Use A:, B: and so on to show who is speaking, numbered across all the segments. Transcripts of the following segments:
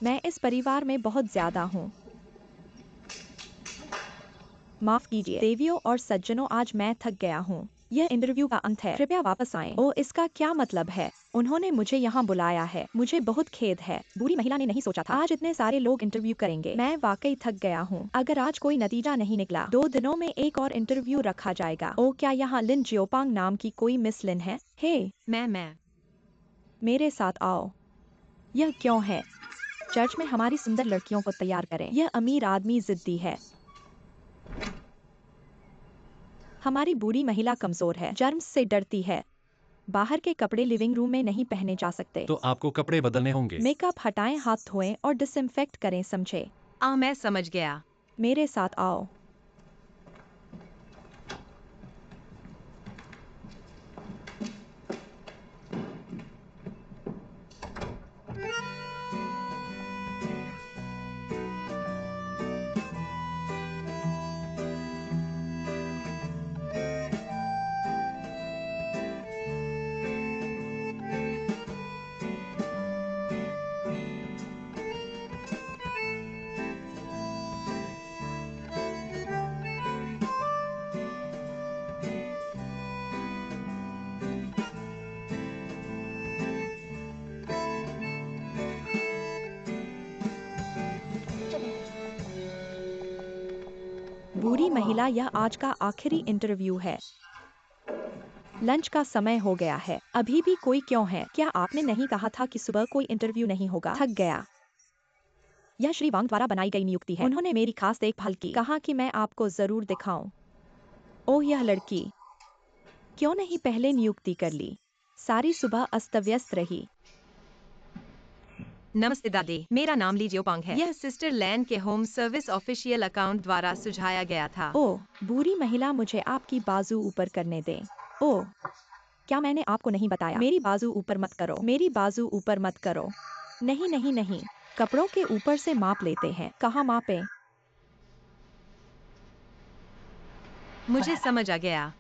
A: मैं इस परिवार में बहुत ज्यादा हूँ। माफ कीजिए देवियों और सज्जनों, आज मैं थक गया हूँ। यह इंटरव्यू का अंत है, कृपया वापस आएं। ओ, इसका क्या मतलब है? उन्होंने मुझे यहाँ बुलाया है। मुझे बहुत खेद है। बुरी महिला ने नहीं सोचा था आज इतने सारे लोग इंटरव्यू करेंगे। मैं वाकई थक गया हूँ। अगर आज कोई नतीजा नहीं निकला, 2 दिनों में एक और इंटरव्यू रखा जाएगा। ओ, क्या यहाँ लिन जियोपांग नाम की कोई मिस लिन है? हे,
B: मैं
A: मेरे साथ आओ। यह क्यों है? चर्च में हमारी सुंदर लड़कियों को तैयार करें। यह अमीर आदमी जिद्दी है। हमारी बूढ़ी महिला कमजोर है, जर्म्स से डरती है। बाहर के कपड़े लिविंग रूम में नहीं पहने जा सकते।
C: तो आपको कपड़े बदलने होंगे।
A: मेकअप हटाएं, हाथ धोएं और डिसइंफेक्ट करें, समझे?
B: मैं समझ गया।
A: मेरे साथ आओ। बूढ़ी महिला, यह आज का आखिरी इंटरव्यू है। लंच का समय हो गया है। अभी भी कोई क्यों है? क्या आपने नहीं कहा था कि सुबह कोई इंटरव्यू नहीं होगा? थक गया। यह श्री वांग द्वारा बनाई गई नियुक्ति है। उन्होंने मेरी खास देखभाल की, कहा कि मैं आपको जरूर दिखाऊं। ओह, यह लड़की क्यों नहीं पहले नियुक्ति कर ली? सारी सुबह अस्त व्यस्त रही।
B: नमस्ते दादी, मेरा नाम ली जियोपांग है। यह सिस्टर लैन के होम सर्विस ऑफिशियल अकाउंट द्वारा सुझाया गया था।
A: ओह, बुरी महिला, मुझे आपकी बाजू ऊपर करने दें। ओह, क्या मैंने आपको नहीं बताया? मेरी बाजू ऊपर मत करो। मेरी बाजू ऊपर मत करो। नहीं नहीं नहीं, कपड़ों के ऊपर से माप लेते हैं। कहाँ मापें?
B: मुझे समझ आ गया।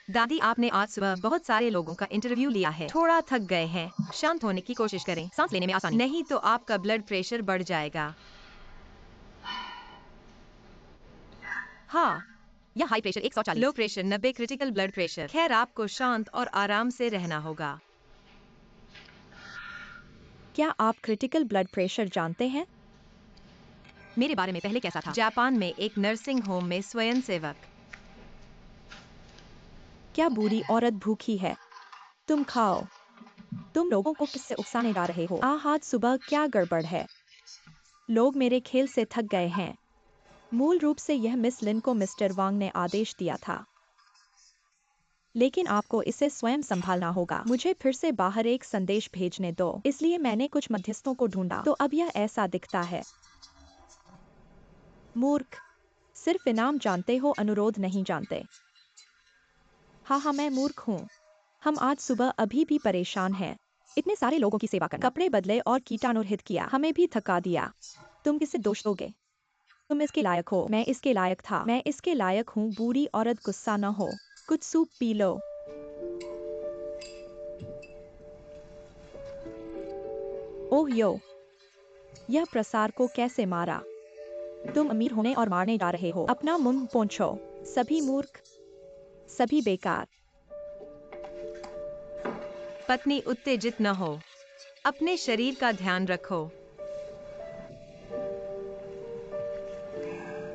B: दादी, आपने आज सुबह बहुत सारे लोगों का इंटरव्यू लिया है। थोड़ा थक गए हैं। शांत होने की कोशिश करें। सांस लेने में आसानी, नहीं तो आपका ब्लड प्रेशर बढ़ जाएगा। हाँ,
A: यह high pressure 140।
B: Low pressure 90, critical blood pressure. खैर, आपको शांत और आराम से रहना होगा।
A: क्या आप क्रिटिकल ब्लड प्रेशर जानते हैं?
B: मेरे बारे में पहले कैसा था? जापान में एक नर्सिंग होम में स्वयंसेवक।
A: क्या बूढ़ी औरत भूखी है? तुम खाओ। तुम लोगों को किससे उकसाने जा रहे हो? आज सुबह क्या गड़बड़ है? लोग मेरे खेल से थक गए हैं। मूल रूप से यह मिस लिन को मिस्टर वांग ने आदेश दिया था, लेकिन आपको इसे स्वयं संभालना होगा। मुझे फिर से बाहर एक संदेश भेजने दो, इसलिए मैंने कुछ मध्यस्थों को ढूंढा, तो अब यह ऐसा दिखता है। मूर्ख, सिर्फ इनाम जानते हो, अनुरोध नहीं जानते। हाँ, मैं मूर्ख हूँ। हम आज सुबह अभी भी परेशान हैं। इतने सारे लोगों की सेवा करना, कपड़े बदले और कीटाणुरहित किया, हमें भी थका दिया। तुम किसे दोष दोगे? तुम इसके लायक हो। मैं इसके लायक था। मैं इसके लायक हूँ। बूढ़ी औरत, गुस्सा न हो। कुछ सूप पी लो। ओह यो, यह प्रसार को कैसे मारा? तुम अमीर होने और मारने जा रहे हो। अपना मुंह पोंछो। सभी मूर्ख, सभी बेकार।
B: पत्नी, उत्तेजित न हो। अपने शरीर का ध्यान रखो।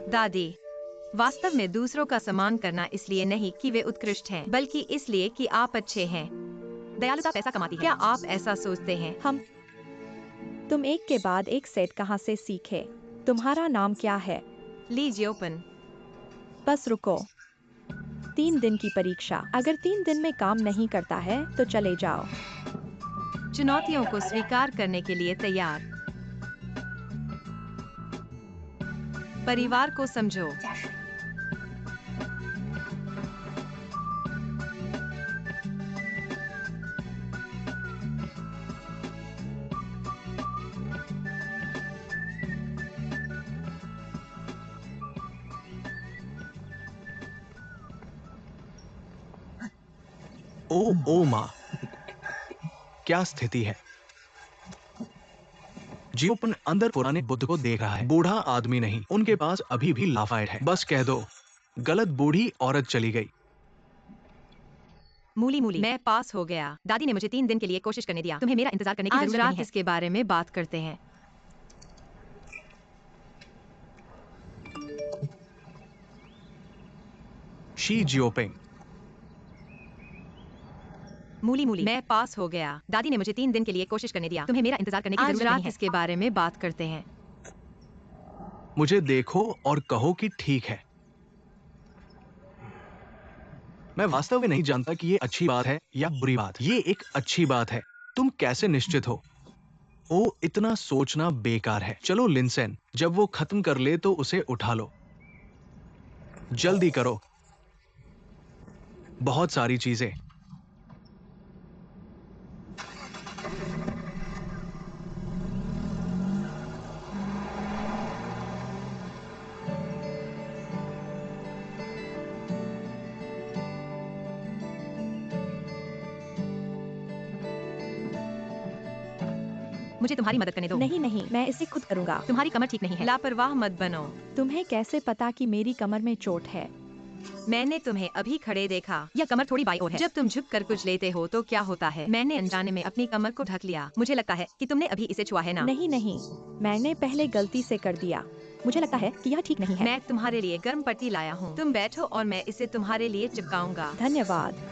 B: दादी, वास्तव में दूसरों का सम्मान करना इसलिए नहीं कि वे उत्कृष्ट हैं, बल्कि इसलिए कि आप अच्छे हैं। दयालुता पैसा कमाती है। क्या आप ऐसा सोचते हैं?
A: तुम एक के बाद एक सेट कहाँ से सीखे? तुम्हारा नाम क्या है?
B: ली जियोपन।
A: बस रुको। 3 दिन की परीक्षा। अगर 3 दिन में काम नहीं करता है तो चले जाओ।
B: चुनौतियों को स्वीकार करने के लिए तैयार। परिवार को समझो।
C: ओ माँ, क्या स्थिति है। जियोपन अंदर पुराने बुद्ध को देख रहा है। बूढ़ा आदमी नहीं, उनके पास अभी भी लाफाइट है। बस कह दो, गलत बूढ़ी औरत चली गई।
B: मूली मूली, मैं पास हो गया। दादी ने मुझे 3 दिन के लिए कोशिश करने दिया। तुम्हें मेरा इंतजार करने की जरूरत नहीं है। इसके बारे में बात करते हैं।
C: She Xiaoping.
B: मूली मूली, मैं पास हो गया। दादी ने मुझे 3 दिन के लिए कोशिश करने दिया। तुम्हें मेरा इंतजार करने की जरूरत नहीं है। इसके बारे में बात करते हैं।
C: मुझे देखो और कहो कि ठीक है। मैं वास्तव में नहीं जानता कि ये अच्छी बात है या बुरी बात। ये एक अच्छी बात है। तुम कैसे निश्चित हो? ओ, इतना सोचना बेकार है। चलो लिंसेन, जब वो खत्म कर ले तो उसे उठा लो। जल्दी करो। बहुत सारी चीजें।
B: मुझे तुम्हारी मदद करने दो।
A: नहीं नहीं, मैं इसे खुद करूँगा।
B: तुम्हारी कमर ठीक नहीं है। लापरवाह मत बनो।
A: तुम्हें कैसे पता कि मेरी कमर में चोट है?
B: मैंने तुम्हें अभी खड़े देखा। यह कमर थोड़ी बाई ओर है। जब तुम झुक कर कुछ लेते हो तो क्या होता है? मैंने अनजाने में अपनी कमर को ढक लिया। मुझे लगता है कि तुमने अभी इसे छुआ है ना?
A: नहीं नहीं, मैंने पहले गलती से कर दिया। मुझे लगता है कि यह ठीक नहीं है।
B: मैं तुम्हारे लिए गर्म पट्टी लाया हूँ। तुम बैठो और मैं इसे तुम्हारे लिए चिपकाऊंगा।
A: धन्यवाद।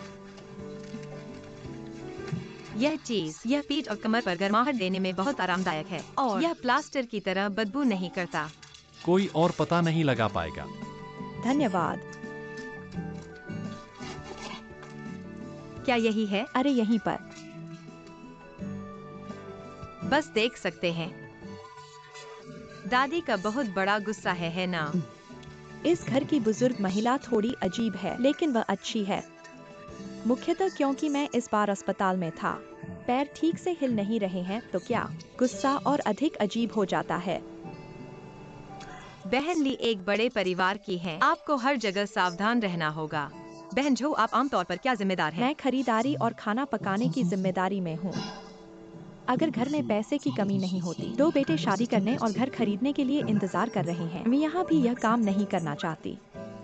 B: यह पीठ और कमर पर गर्माहट देने में बहुत आरामदायक है और यह प्लास्टर की तरह बदबू नहीं करता।
D: कोई और पता नहीं लगा पाएगा।
A: धन्यवाद।
B: क्या यही है?
A: अरे यहीं पर।
B: बस देख सकते हैं। दादी का बहुत बड़ा गुस्सा है ना?
A: इस घर की बुजुर्ग महिला थोड़ी अजीब है, लेकिन वह अच्छी है। मुख्यतः क्योंकि मैं इस बार अस्पताल में था। पैर ठीक से हिल नहीं रहे हैं तो क्या गुस्सा और अधिक अजीब हो जाता है।
B: बहन ली एक बड़े परिवार की है। आपको हर जगह सावधान रहना होगा। बहन जो, आप आमतौर पर क्या जिम्मेदार हैं?
A: मैं खरीदारी और खाना पकाने की जिम्मेदारी में हूँ। अगर घर में पैसे की कमी नहीं होती, 2 बेटे शादी करने और घर खरीदने के लिए इंतजार कर रहे हैं। मैं यहाँ भी यह काम नहीं करना चाहती।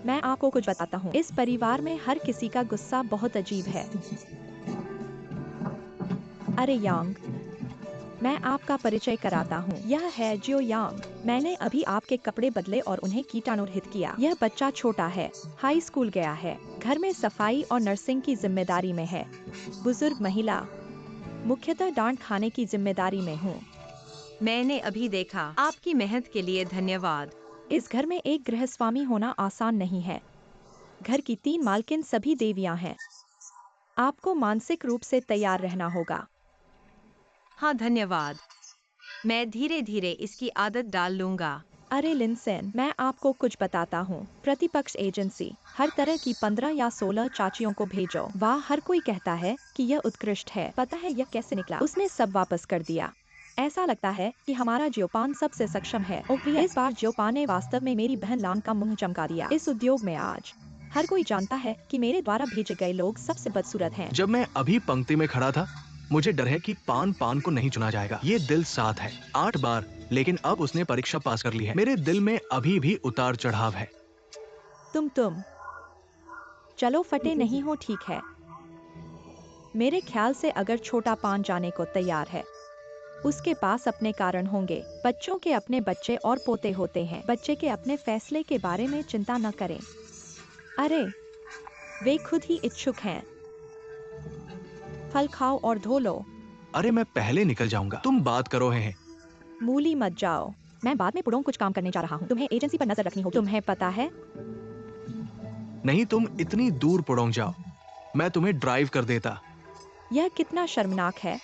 A: मैं आपको कुछ बताता हूँ। इस परिवार में हर किसी का गुस्सा बहुत अजीब है। अरे यांग, मैं आपका परिचय कराता हूँ। यह है जियो यांग। मैंने अभी आपके कपड़े बदले और उन्हें कीटाणुरहित किया। यह बच्चा छोटा है, हाई स्कूल गया है, घर में सफाई और नर्सिंग की जिम्मेदारी में है। बुजुर्ग महिला, मुख्यतः डांट खाने की जिम्मेदारी में हूँ।
B: मैंने अभी देखा। आपकी मेहनत के लिए धन्यवाद।
A: इस घर में एक गृहस्वामी होना आसान नहीं है। घर की 3 मालकिन सभी देवियां हैं। आपको मानसिक रूप से तैयार रहना होगा।
B: हाँ धन्यवाद। मैं धीरे धीरे इसकी आदत डाल लूंगा।
A: अरे लिंसेन, मैं आपको कुछ बताता हूँ। प्रतिपक्ष एजेंसी हर तरह की 15 या 16 चाचियों को भेजो। वाह, हर कोई कहता है कि यह उत्कृष्ट है। पता है यह कैसे निकला? उसने सब वापस कर दिया। ऐसा लगता है कि हमारा जियोपान सबसे सक्षम है। इस बार जियोपान ने वास्तव में मेरी बहन लान का मुंह चमका दिया। इस उद्योग में आज हर कोई जानता है कि मेरे द्वारा भेजे गए लोग सबसे बदसूरत हैं।
C: जब मैं अभी पंक्ति में खड़ा था, मुझे डर है कि पान को नहीं चुना जाएगा। ये दिल साथ है 8 बार, लेकिन अब उसने परीक्षा पास कर ली है। मेरे दिल में अभी भी उतार चढ़ाव है।
A: तुम चलो फटे नहीं हो, ठीक है। मेरे ख्याल से अगर छोटा पान जाने को तैयार है, उसके पास अपने कारण होंगे। बच्चों के अपने बच्चे और पोते होते हैं। बच्चे के अपने फैसले के बारे में चिंता न करें। अरे वे खुद ही इच्छुक हैं। फल खाओ और धो लो।
C: अरे मैं पहले निकल जाऊंगा, तुम बात करो हैं।
A: मूली मत जाओ। मैं बाद में पुड़ों कुछ काम करने जा रहा हूँ। तुम्हें एजेंसी पर नजर रखनी होगी। तुम्हें पता है?
C: नहीं, तुम इतनी दूर पुड़ोंग जाओ, मैं तुम्हें ड्राइव कर देता।
A: यह कितना शर्मनाक है।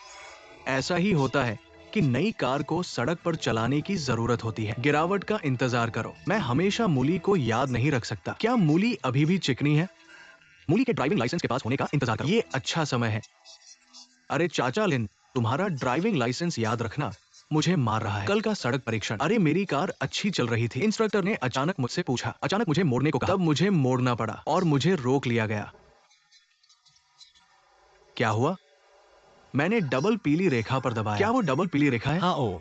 C: ऐसा ही होता है कि नई कार को सड़क पर चलाने की जरूरत होती है। गिरावट का इंतजार करो। मैं हमेशा मूली को याद नहीं रख सकता। क्या मूली अभी भी चिकनी है? मूली के ड्राइविंग लाइसेंस के पास होने का इंतजार करो। ये अच्छा समय है। अरे चाचा लिन, तुम्हारा ड्राइविंग लाइसेंस याद रखना मुझे मार रहा है। कल का सड़क परीक्षण। अरे मेरी कार अच्छी चल रही थी। इंस्ट्रक्टर ने अचानक मुझसे पूछा, अचानक मुझे मोड़ने को कहा। तब मुझे मोड़ना पड़ा और मुझे रोक लिया गया। क्या हुआ? मैंने डबल पीली रेखा पर दबाया। क्या वो डबल पीली रेखा है?
D: हाँ ओ,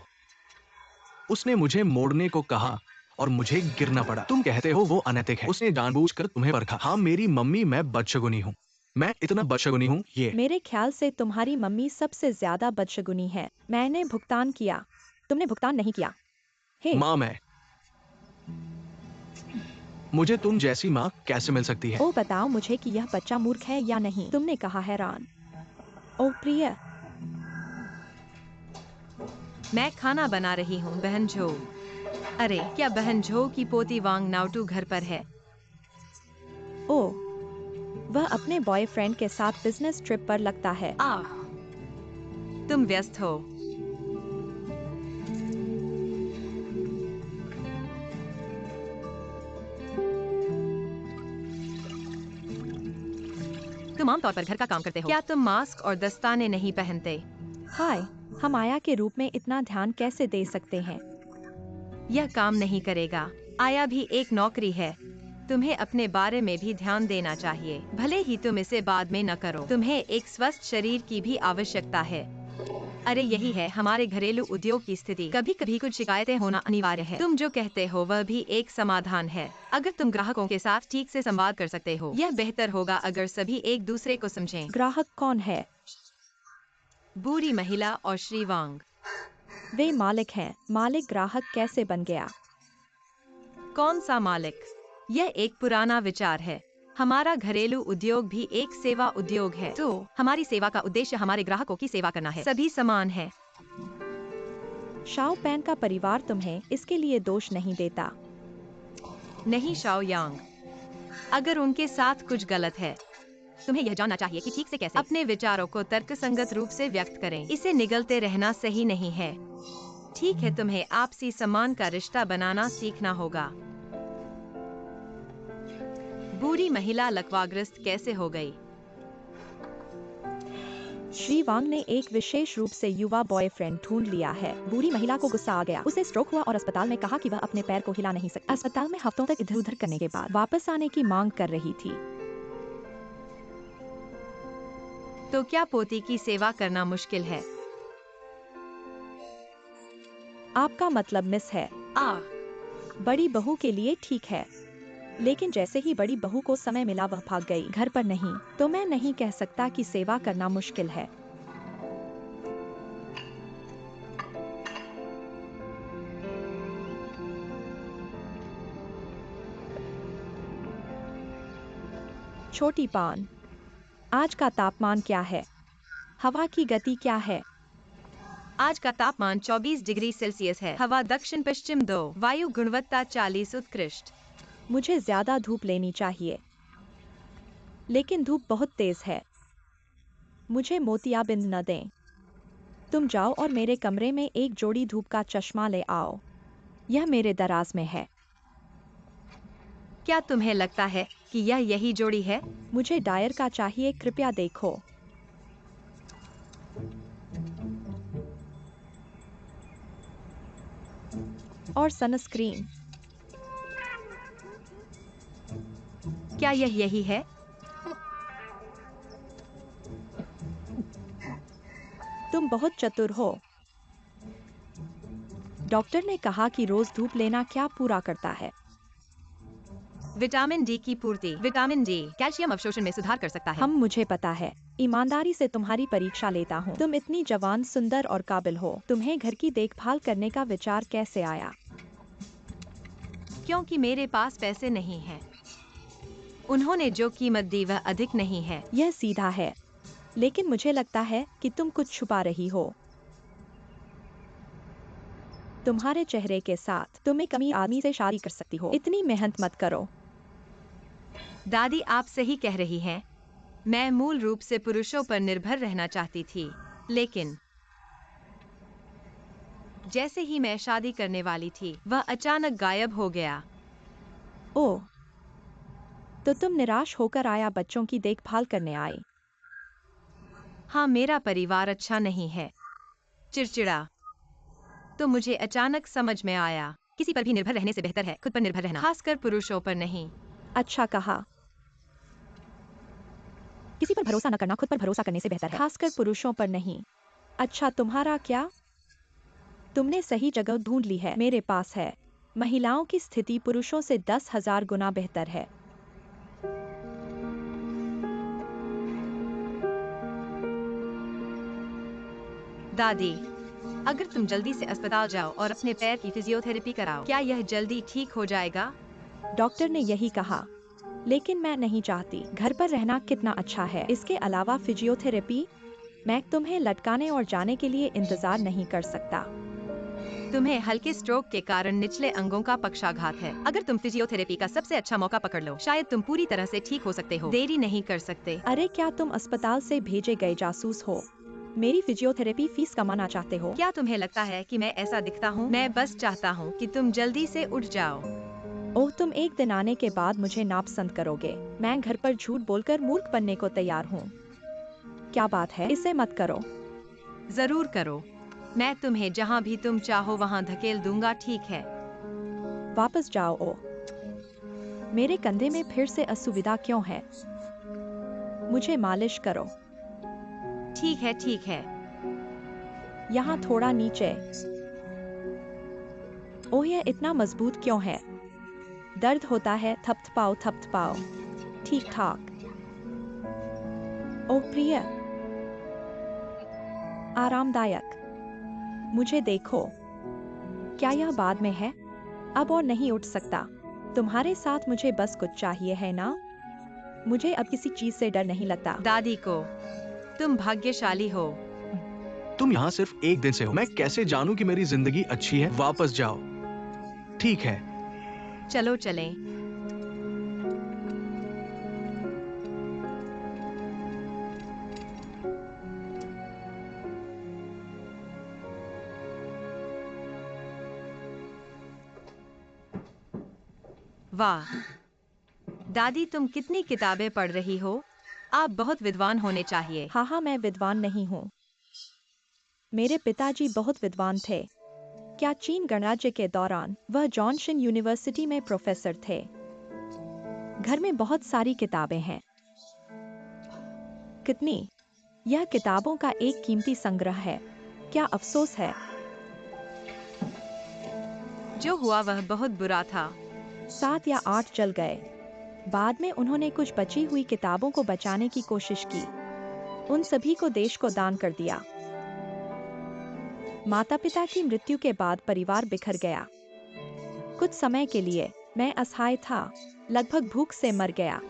C: उसने मुझे मोड़ने को कहा और मुझे गिरना पड़ा। तुम कहते हो वो अनैतिक है। उसने जानबूझकर तुम्हें परखा। हाँ मेरी मम्मी, मैं बदशगुनी हूँ। मैं इतना बदशगुनी हूँ ये।
A: मेरे ख्याल से तुम्हारी मम्मी सबसे ज्यादा बदशगुनी है। मैंने भुगतान किया, तुमने भुगतान नहीं किया। हे,
C: माँ मुझे तुम जैसी माँ कैसे मिल सकती है?
A: ओ बताओ मुझे कि यह बच्चा मूर्ख है या नहीं। तुमने कहा हैरान। ओ प्रिय,
B: मैं खाना बना रही हूँ बहन झो। अरे क्या बहन झो की पोती वांग नाउटू घर पर है?
A: ओ वह अपने बॉयफ्रेंड के साथ बिजनेस ट्रिप पर लगता है।
B: आह, तुम व्यस्त हो। तुम आमतौर पर घर का काम करते हो। क्या तुम मास्क और दस्ताने नहीं पहनते?
A: हाय, हम आया के रूप में इतना ध्यान कैसे दे सकते हैं?
B: यह काम नहीं करेगा। आया भी एक नौकरी है। तुम्हें अपने बारे में भी ध्यान देना चाहिए, भले ही तुम इसे बाद में न करो। तुम्हें एक स्वस्थ शरीर की भी आवश्यकता है। अरे यही है हमारे घरेलू उद्योग की स्थिति। कभी कभी कुछ शिकायतें होना अनिवार्य है। तुम जो कहते हो वह भी एक समाधान है। अगर तुम ग्राहकों के साथ ठीक से संवाद कर सकते हो, यह बेहतर होगा अगर सभी एक दूसरे को समझें।
A: ग्राहक कौन है?
B: बुरी महिला और श्री वांग।
A: वे मालिक हैं। मालिक ग्राहक कैसे बन गया?
B: कौन सा मालिक? यह एक पुराना विचार है। हमारा घरेलू उद्योग भी एक सेवा उद्योग है, तो हमारी सेवा का उद्देश्य हमारे ग्राहकों की सेवा करना है। सभी समान है।
A: शाओ पैन का परिवार तुम्हें इसके लिए दोष नहीं देता।
B: नहीं शाओ यांग, अगर उनके साथ कुछ गलत है, तुम्हें यह जानना चाहिए कि ठीक से कैसे अपने विचारों को तर्कसंगत रूप से व्यक्त करें। इसे निगलते रहना सही नहीं है। ठीक है, तुम्हें आपसी सम्मान का रिश्ता बनाना सीखना होगा। बुरी महिला लकवाग्रस्त कैसे हो गई?
A: श्री वांग ने एक विशेष रूप से युवा बॉयफ्रेंड ढूंढ लिया है। बुरी महिला को गुस्सा आ गया। उसे स्ट्रोक हुआ और अस्पताल में कहा कि वह अपने पैर को हिला नहीं सकती। अस्पताल में हफ्तों तक इधर उधर करने के बाद वापस आने की मांग कर रही थी।
B: तो क्या पोती की सेवा करना मुश्किल है?
A: आपका मतलब मिस है।
B: आह,
A: बड़ी बहू के लिए ठीक है, लेकिन जैसे ही बड़ी बहू को समय मिला वह भाग गई। घर पर नहीं, तो मैं नहीं कह सकता कि सेवा करना मुश्किल है। छोटी पान, आज का तापमान क्या है? हवा की गति क्या है?
B: आज का तापमान 24 डिग्री सेल्सियस है। हवा दक्षिण पश्चिम 2, वायु गुणवत्ता 40 उत्कृष्ट।
A: मुझे ज्यादा धूप लेनी चाहिए, लेकिन धूप बहुत तेज है। मुझे मोतियाबिंद न दें। तुम जाओ और मेरे कमरे में एक जोड़ी धूप का चश्मा ले आओ। यह मेरे दराज में है।
B: क्या तुम्हें लगता है कि यह यही जोड़ी है?
A: मुझे डायर का चाहिए, कृपया देखो। और सनस्क्रीन।
B: क्या यह यही है?
A: तुम बहुत चतुर हो। डॉक्टर ने कहा कि रोज धूप लेना क्या पूरा करता है?
B: विटामिन डी की पूर्ति। विटामिन डी कैल्शियम अवशोषण में सुधार कर सकता है।
A: मुझे पता है। ईमानदारी से तुम्हारी परीक्षा लेता हूँ। तुम इतनी जवान, सुंदर और काबिल हो। तुम्हें घर की देखभाल करने का विचार कैसे आया?
B: क्योंकि मेरे पास पैसे नहीं हैं। उन्होंने जो कीमत दी वह अधिक नहीं है।
A: यह सीधा है, लेकिन मुझे लगता है कि तुम कुछ छुपा रही हो। तुम्हारे चेहरे के साथ तुम एक अमीर आदमी से शादी कर सकती हो। इतनी मेहनत मत करो।
B: दादी आप सही कह रही हैं। मैं मूल रूप से पुरुषों पर निर्भर रहना चाहती थी, लेकिन जैसे ही मैं शादी करने वाली थी वह अचानक गायब हो गया।
A: ओह, तो तुम निराश होकर आया बच्चों की देखभाल करने आई।
B: हाँ, मेरा परिवार अच्छा नहीं है, चिड़चिड़ा। तो मुझे अचानक समझ में आया, किसी पर भी निर्भर रहने से बेहतर है खुद पर निर्भर रहना, खासकर पुरुषों पर नहीं।
A: अच्छा कहा। किसी पर भरोसा न करना खुद पर भरोसा करने से बेहतर है, खासकर पुरुषों पर नहीं। अच्छा, तुम्हारा क्या? तुमने सही जगह ढूंढ ली है। मेरे पास है। महिलाओं की स्थिति पुरुषों से 10,000 गुना बेहतर है।
B: दादी, अगर तुम जल्दी से अस्पताल जाओ और अपने पैर की फिजियोथेरेपी कराओ, क्या यह जल्दी ठीक हो जाएगा?
A: डॉक्टर ने यही कहा, लेकिन मैं नहीं चाहती। घर पर रहना कितना अच्छा है। इसके अलावा फिजियोथेरेपी, मैं तुम्हें लटकाने और जाने के लिए इंतजार नहीं कर सकता।
B: तुम्हें हल्के स्ट्रोक के कारण निचले अंगों का पक्षाघात है। अगर तुम फिजियोथेरेपी का सबसे अच्छा मौका पकड़ लो, शायद तुम पूरी तरह से ठीक हो सकते हो। देरी नहीं कर सकते।
A: अरे, क्या तुम अस्पताल से भेजे गए जासूस हो? मेरी फिजियोथेरेपी फीस कमाना चाहते हो?
B: क्या तुम्हें लगता है कि मैं ऐसा दिखता हूँ? मैं बस चाहता हूँ कि तुम जल्दी से उठ जाओ।
A: ओह, तुम एक दिन आने के बाद मुझे नापसंद करोगे। मैं घर पर झूठ बोलकर मूर्ख बनने को तैयार हूँ। क्या बात है? इसे मत करो।
B: जरूर करो। मैं तुम्हें जहाँ भी तुम चाहो वहाँ धकेल दूंगा, ठीक है?
A: वापस जाओ। ओ, मेरे कंधे में फिर से असुविधा क्यों है? मुझे मालिश करो।
B: ठीक है, ठीक है।
A: यहाँ थोड़ा नीचे। ओह, यह इतना मजबूत क्यों है? दर्द होता है। थपथपाओ थपथपाओ। ठीक ठाक। ओह प्रिय, आरामदायक। मुझे देखो। क्या यह बाद में है? अब और नहीं उठ सकता। तुम्हारे साथ मुझे बस कुछ चाहिए है ना? मुझे अब किसी चीज से डर नहीं लगता।
B: दादी को, तुम भाग्यशाली हो।
C: तुम यहाँ सिर्फ एक दिन से हो। मैं कैसे जानूं कि मेरी जिंदगी अच्छी है? वापस जाओ। ठीक है।
B: चलो चलें। वाह दादी, तुम कितनी किताबें पढ़ रही हो? आप बहुत विद्वान होने चाहिए।
A: हाँ, मैं विद्वान नहीं हूँ। मेरे पिताजी बहुत विद्वान थे। क्या चीन गणराज्य के दौरान वह जॉनसन यूनिवर्सिटी में प्रोफेसर थे। घर में बहुत सारी किताबें हैं। कितनी? यह किताबों का एक कीमती संग्रह है। क्या अफसोस है।
B: जो हुआ वह बहुत बुरा था।
A: 7 या 8 जल गए। बाद में उन्होंने कुछ बची हुई किताबों को बचाने की कोशिश की। उन सभी को देश को दान कर दिया। माता पिता की मृत्यु के बाद परिवार बिखर गया। कुछ समय के लिए मैं असहाय था, लगभग भूख से मर गया।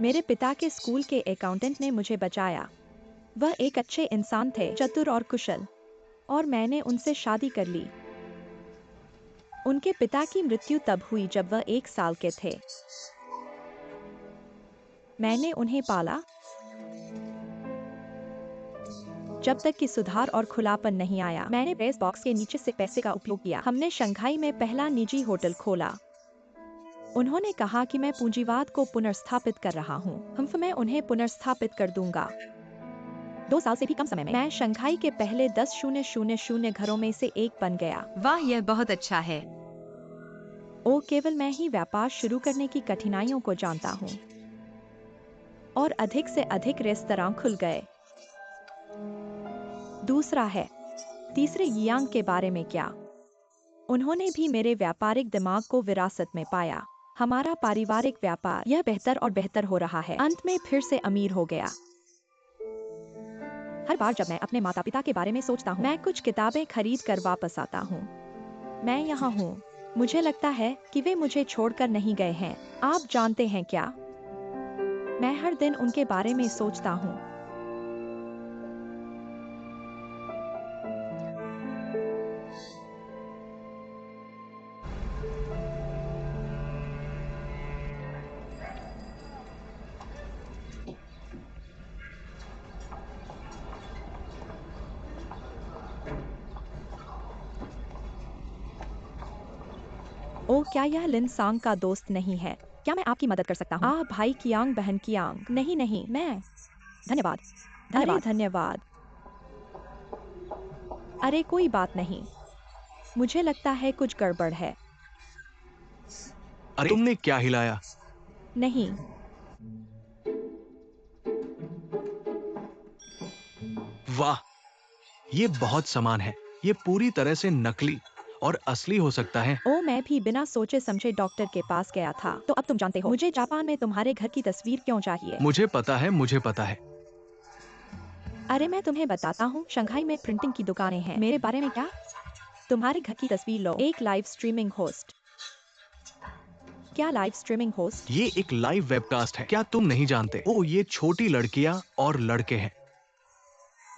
A: मेरे पिता के स्कूल के अकाउंटेंट ने मुझे बचाया। वह एक अच्छे इंसान थे, चतुर और कुशल, और मैंने उनसे शादी कर ली। उनके पिता की मृत्यु तब हुई जब वह 1 साल के थे। मैंने उन्हें पाला जब तक कि सुधार और खुलापन नहीं आया। मैंने प्रेस बॉक्स के नीचे से पैसे का उपयोग किया। हमने शंघाई में पहला निजी होटल खोला। उन्होंने कहा कि मैं पूंजीवाद को पुनर्स्थापित कर रहा हूँ। मैं उन्हें पुनर्स्थापित कर दूंगा। 2 साल से भी कम समय में मैं शंघाई के पहले 10,000 घरों में से एक बन गया।
B: वाह, यह बहुत अच्छा है।
A: ओ, केवल मैं ही व्यापार शुरू करने की कठिनाइयों को जानता हूँ। और अधिक से अधिक रेस्तरां खुल गए। दूसरा है, तीसरे यियांग के बारे में क्या? उन्होंने भी मेरे व्यापारिक दिमाग को विरासत में पाया। हमारा पारिवारिक व्यापार यह बेहतर और बेहतर हो रहा है। अंत में फिर से अमीर हो गया। हर बार जब मैं अपने माता पिता के बारे में सोचता हूँ, मैं कुछ किताबें खरीद कर वापस आता हूँ। मैं यहाँ हूँ। मुझे लगता है कि वे मुझे छोड़कर नहीं गए हैं। आप जानते हैं क्या? मैं हर दिन उनके बारे में सोचता हूँ। ओह, क्या यह लिन सांग का दोस्त नहीं है? क्या मैं आपकी मदद कर सकता हूँ? भाई कियांग, बहन कियांग। नहीं, मैं। धन्यवाद। अरे धन्यवाद। अरे कोई बात नहीं। मुझे लगता है कुछ गड़बड़ है।
C: अरे तुमने क्या हिलाया?
A: नहीं।
C: वाह, ये बहुत समान है। ये पूरी तरह से नकली और असली हो सकता है।
A: ओ, मैं भी बिना सोचे समझे डॉक्टर के पास गया था। तो अब तुम जानते हो मुझे जापान में तुम्हारे घर की तस्वीर क्यों चाहिए।
C: मुझे पता है, मुझे पता है।
A: अरे मैं तुम्हें बताता हूँ, शंघाई में प्रिंटिंग की दुकानें हैं। मेरे बारे में क्या? तुम्हारे घर की तस्वीर लो। एक लाइव स्ट्रीमिंग होस्ट। क्या लाइव स्ट्रीमिंग होस्ट?
C: ये एक लाइव वेबकास्ट है। क्या तुम नहीं जानते? ओ, ये छोटी लड़कियां और लड़के हैं।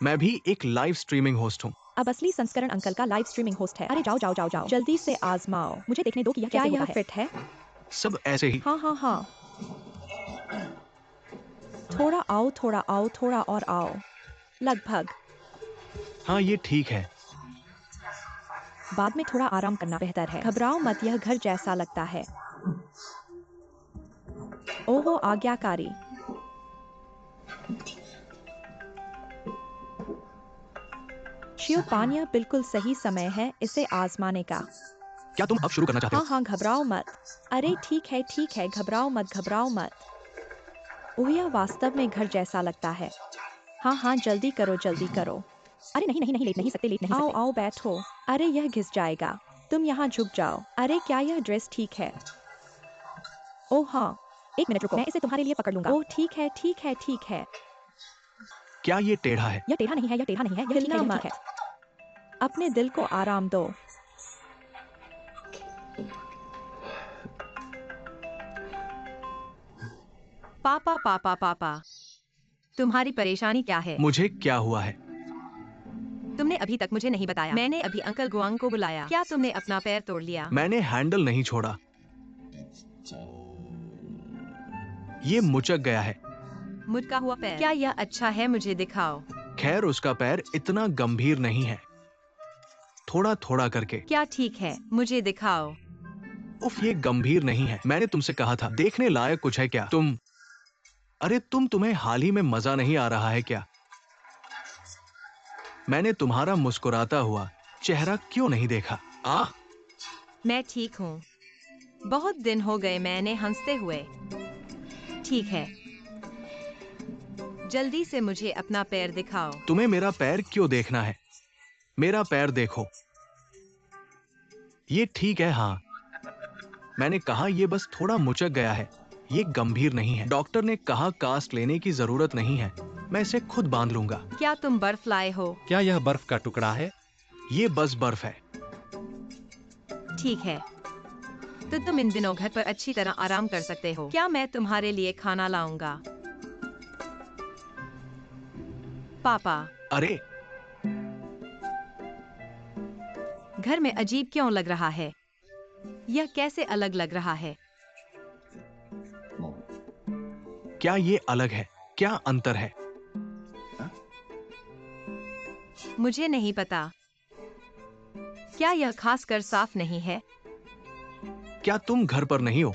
C: मैं भी एक लाइव स्ट्रीमिंग होस्ट हूँ।
A: अब असली संस्करण अंकल का लाइव स्ट्रीमिंग होस्ट है। अरे जाओ जाओ जाओ जाओ, जल्दी से आजमाओ। मुझे देखने दो कि यह कैसे होता है। फिट है?
C: सब ऐसे ही।
A: हाँ हाँ हाँ। थोड़ा आओ, थोड़ा आओ, थोड़ा और आओ। लगभग।
C: हाँ, ये ठीक है।
A: बाद में थोड़ा आराम करना बेहतर है। घबराओ मत, यह घर जैसा लगता है। ओहो, आज्ञाकारी। शिवपानिया बिल्कुल सही समय है इसे आजमाने का।
C: क्या तुम अब शुरू करना चाहते
A: हाँ
C: हो?
A: हाँ, घबराओ मत। अरे ठीक है, घबराओ मत, घबराओ मत। ओह, यह वास्तव में घर जैसा लगता है। हाँ हाँ, जल्दी करो, जल्दी करो। अरे नहीं नहीं नहीं, लेट नहीं सकते, लेट नहीं सकते। आओ आओ, बैठो। अरे यह घिस जाएगा। तुम यहाँ झुक जाओ। अरे क्या यह ड्रेस ठीक है? ओह हाँ, एक मिनट रुको, मैं इसे तुम्हारे लिए पकड़ लूंगा। ओह ठीक है, ठीक है, ठीक है।
C: क्या ये टेढ़ा है?
A: यह टेढ़ा नहीं है, यह टेढ़ा नहीं है, यह ठीक है, यह ठीक है। अपने दिल को आराम दो।
B: पापा पापा पापा, तुम्हारी परेशानी क्या है?
C: मुझे क्या हुआ है?
B: तुमने अभी तक मुझे नहीं बताया। मैंने अभी अंकल गुआंग को बुलाया। क्या तुमने अपना पैर तोड़ लिया?
C: मैंने हैंडल नहीं छोड़ा। ये मुचक गया है।
B: मुड़का हुआ पैर। क्या यह अच्छा है? मुझे दिखाओ।
C: खैर, उसका पैर इतना गंभीर नहीं है। थोड़ा थोड़ा करके।
B: क्या ठीक है? मुझे दिखाओ।
C: उफ, ये गंभीर नहीं है। मैंने तुमसे कहा था, देखने लायक कुछ है क्या? अरे तुम्हें हाल ही में मजा नहीं आ रहा है क्या? मैंने तुम्हारा मुस्कुराता हुआ चेहरा क्यों नहीं देखा?
B: मैं ठीक हूँ। बहुत दिन हो गए मैंने हंसते हुए। ठीक है, जल्दी से मुझे अपना पैर दिखाओ।
C: तुम्हें मेरा पैर क्यों देखना है? मेरा पैर देखो। ये ठीक है। हाँ, मैंने कहा ये बस थोड़ा मुचक गया है। ये गंभीर नहीं है। डॉक्टर ने कहा कास्ट लेने की जरूरत नहीं है। मैं इसे खुद बांध लूंगा।
B: क्या तुम बर्फ लाए हो?
D: क्या यह बर्फ का टुकड़ा है?
C: ये बस बर्फ है।
B: ठीक है, तो तुम इन दिनों घर पर अच्छी तरह आराम कर सकते हो। क्या मैं तुम्हारे लिए खाना लाऊंगा? पापा,
C: अरे,
B: घर में अजीब क्यों लग रहा है? यह कैसे अलग लग रहा है?
C: क्या ये अलग है? क्या अंतर है?
B: मुझे नहीं पता। क्या यह खासकर साफ नहीं है?
C: क्या तुम घर पर नहीं हो?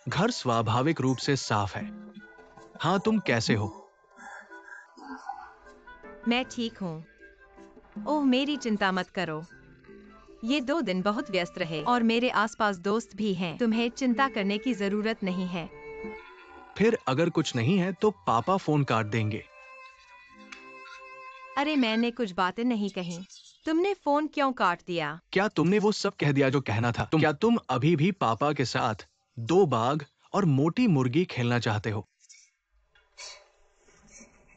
C: घर स्वाभाविक रूप से साफ है। हाँ, तुम कैसे हो?
B: मैं ठीक हूँ। ओह, मेरी चिंता मत करो। ये 2 दिन बहुत व्यस्त रहे और मेरे आसपास दोस्त भी हैं। तुम्हें चिंता करने की जरूरत नहीं है।
C: फिर अगर कुछ नहीं है तो पापा फोन काट देंगे।
B: अरे मैंने कुछ बातें नहीं कही। तुमने फोन क्यों काट दिया?
C: क्या तुमने वो सब कह दिया जो कहना था? क्या तुम अभी भी पापा के साथ 2 बाघ और मोटी मुर्गी खेलना चाहते हो?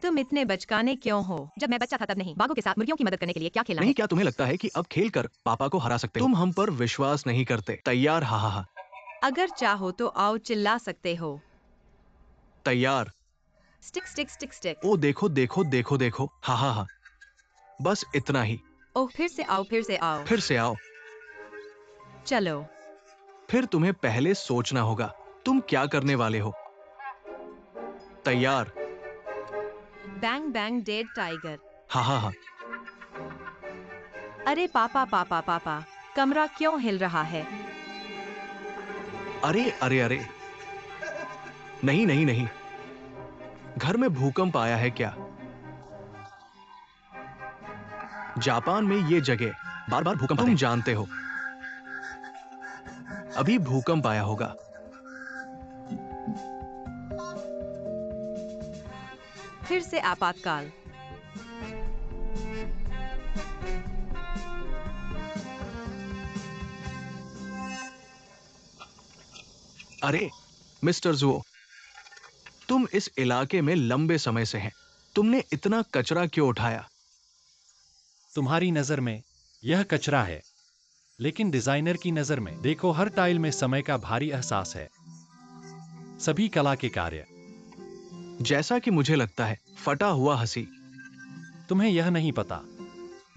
B: तुम इतने बचकाने क्यों हो? जब मैं बच्चा था तब नहीं। बाघों के साथ मुर्गियों की मदद करने के लिए क्या खेलना
C: नहीं,
B: है?
C: क्या तुम्हें लगता है कि अब खेलकर पापा को हरा सकते हो? तुम हम पर विश्वास नहीं करते। तैयार? हा हा हा।
B: अगर चाहो तो आओ, चिल्ला सकते हो।
C: तैयार?
B: Stick stick stick stick.
C: ओ देखो देखो देखो देखो, हा हा हा। बस इतना ही।
B: ओह, फिर से आओ, फिर से आओ।
C: फिर से आओ।
B: चलो।
C: फिर तुम्हें पहले सोचना होगा तुम क्या करने वाले हो। तैयार?
B: Bang bang dead tiger.
C: हा हा हा।
B: अरे पापा पापा पापा, कमरा क्यों हिल रहा है?
C: अरे अरे अरे, नहीं नहीं नहीं, घर में भूकंप आया है क्या? जापान में ये जगह बार बार भूकंप, तुम जानते हो। अभी भूकंप आया होगा।
B: फिर से आपातकाल।
C: अरे मिस्टर जुओ, तुम इस इलाके में लंबे समय से हैं। तुमने इतना कचरा क्यों उठाया?
D: तुम्हारी नजर में यह कचरा है, लेकिन डिजाइनर की नजर में देखो, हर टाइल में समय का भारी एहसास है। सभी कला के कार्य।
C: जैसा कि मुझे लगता है, फटा हुआ हंसी।
D: तुम्हें यह नहीं पता,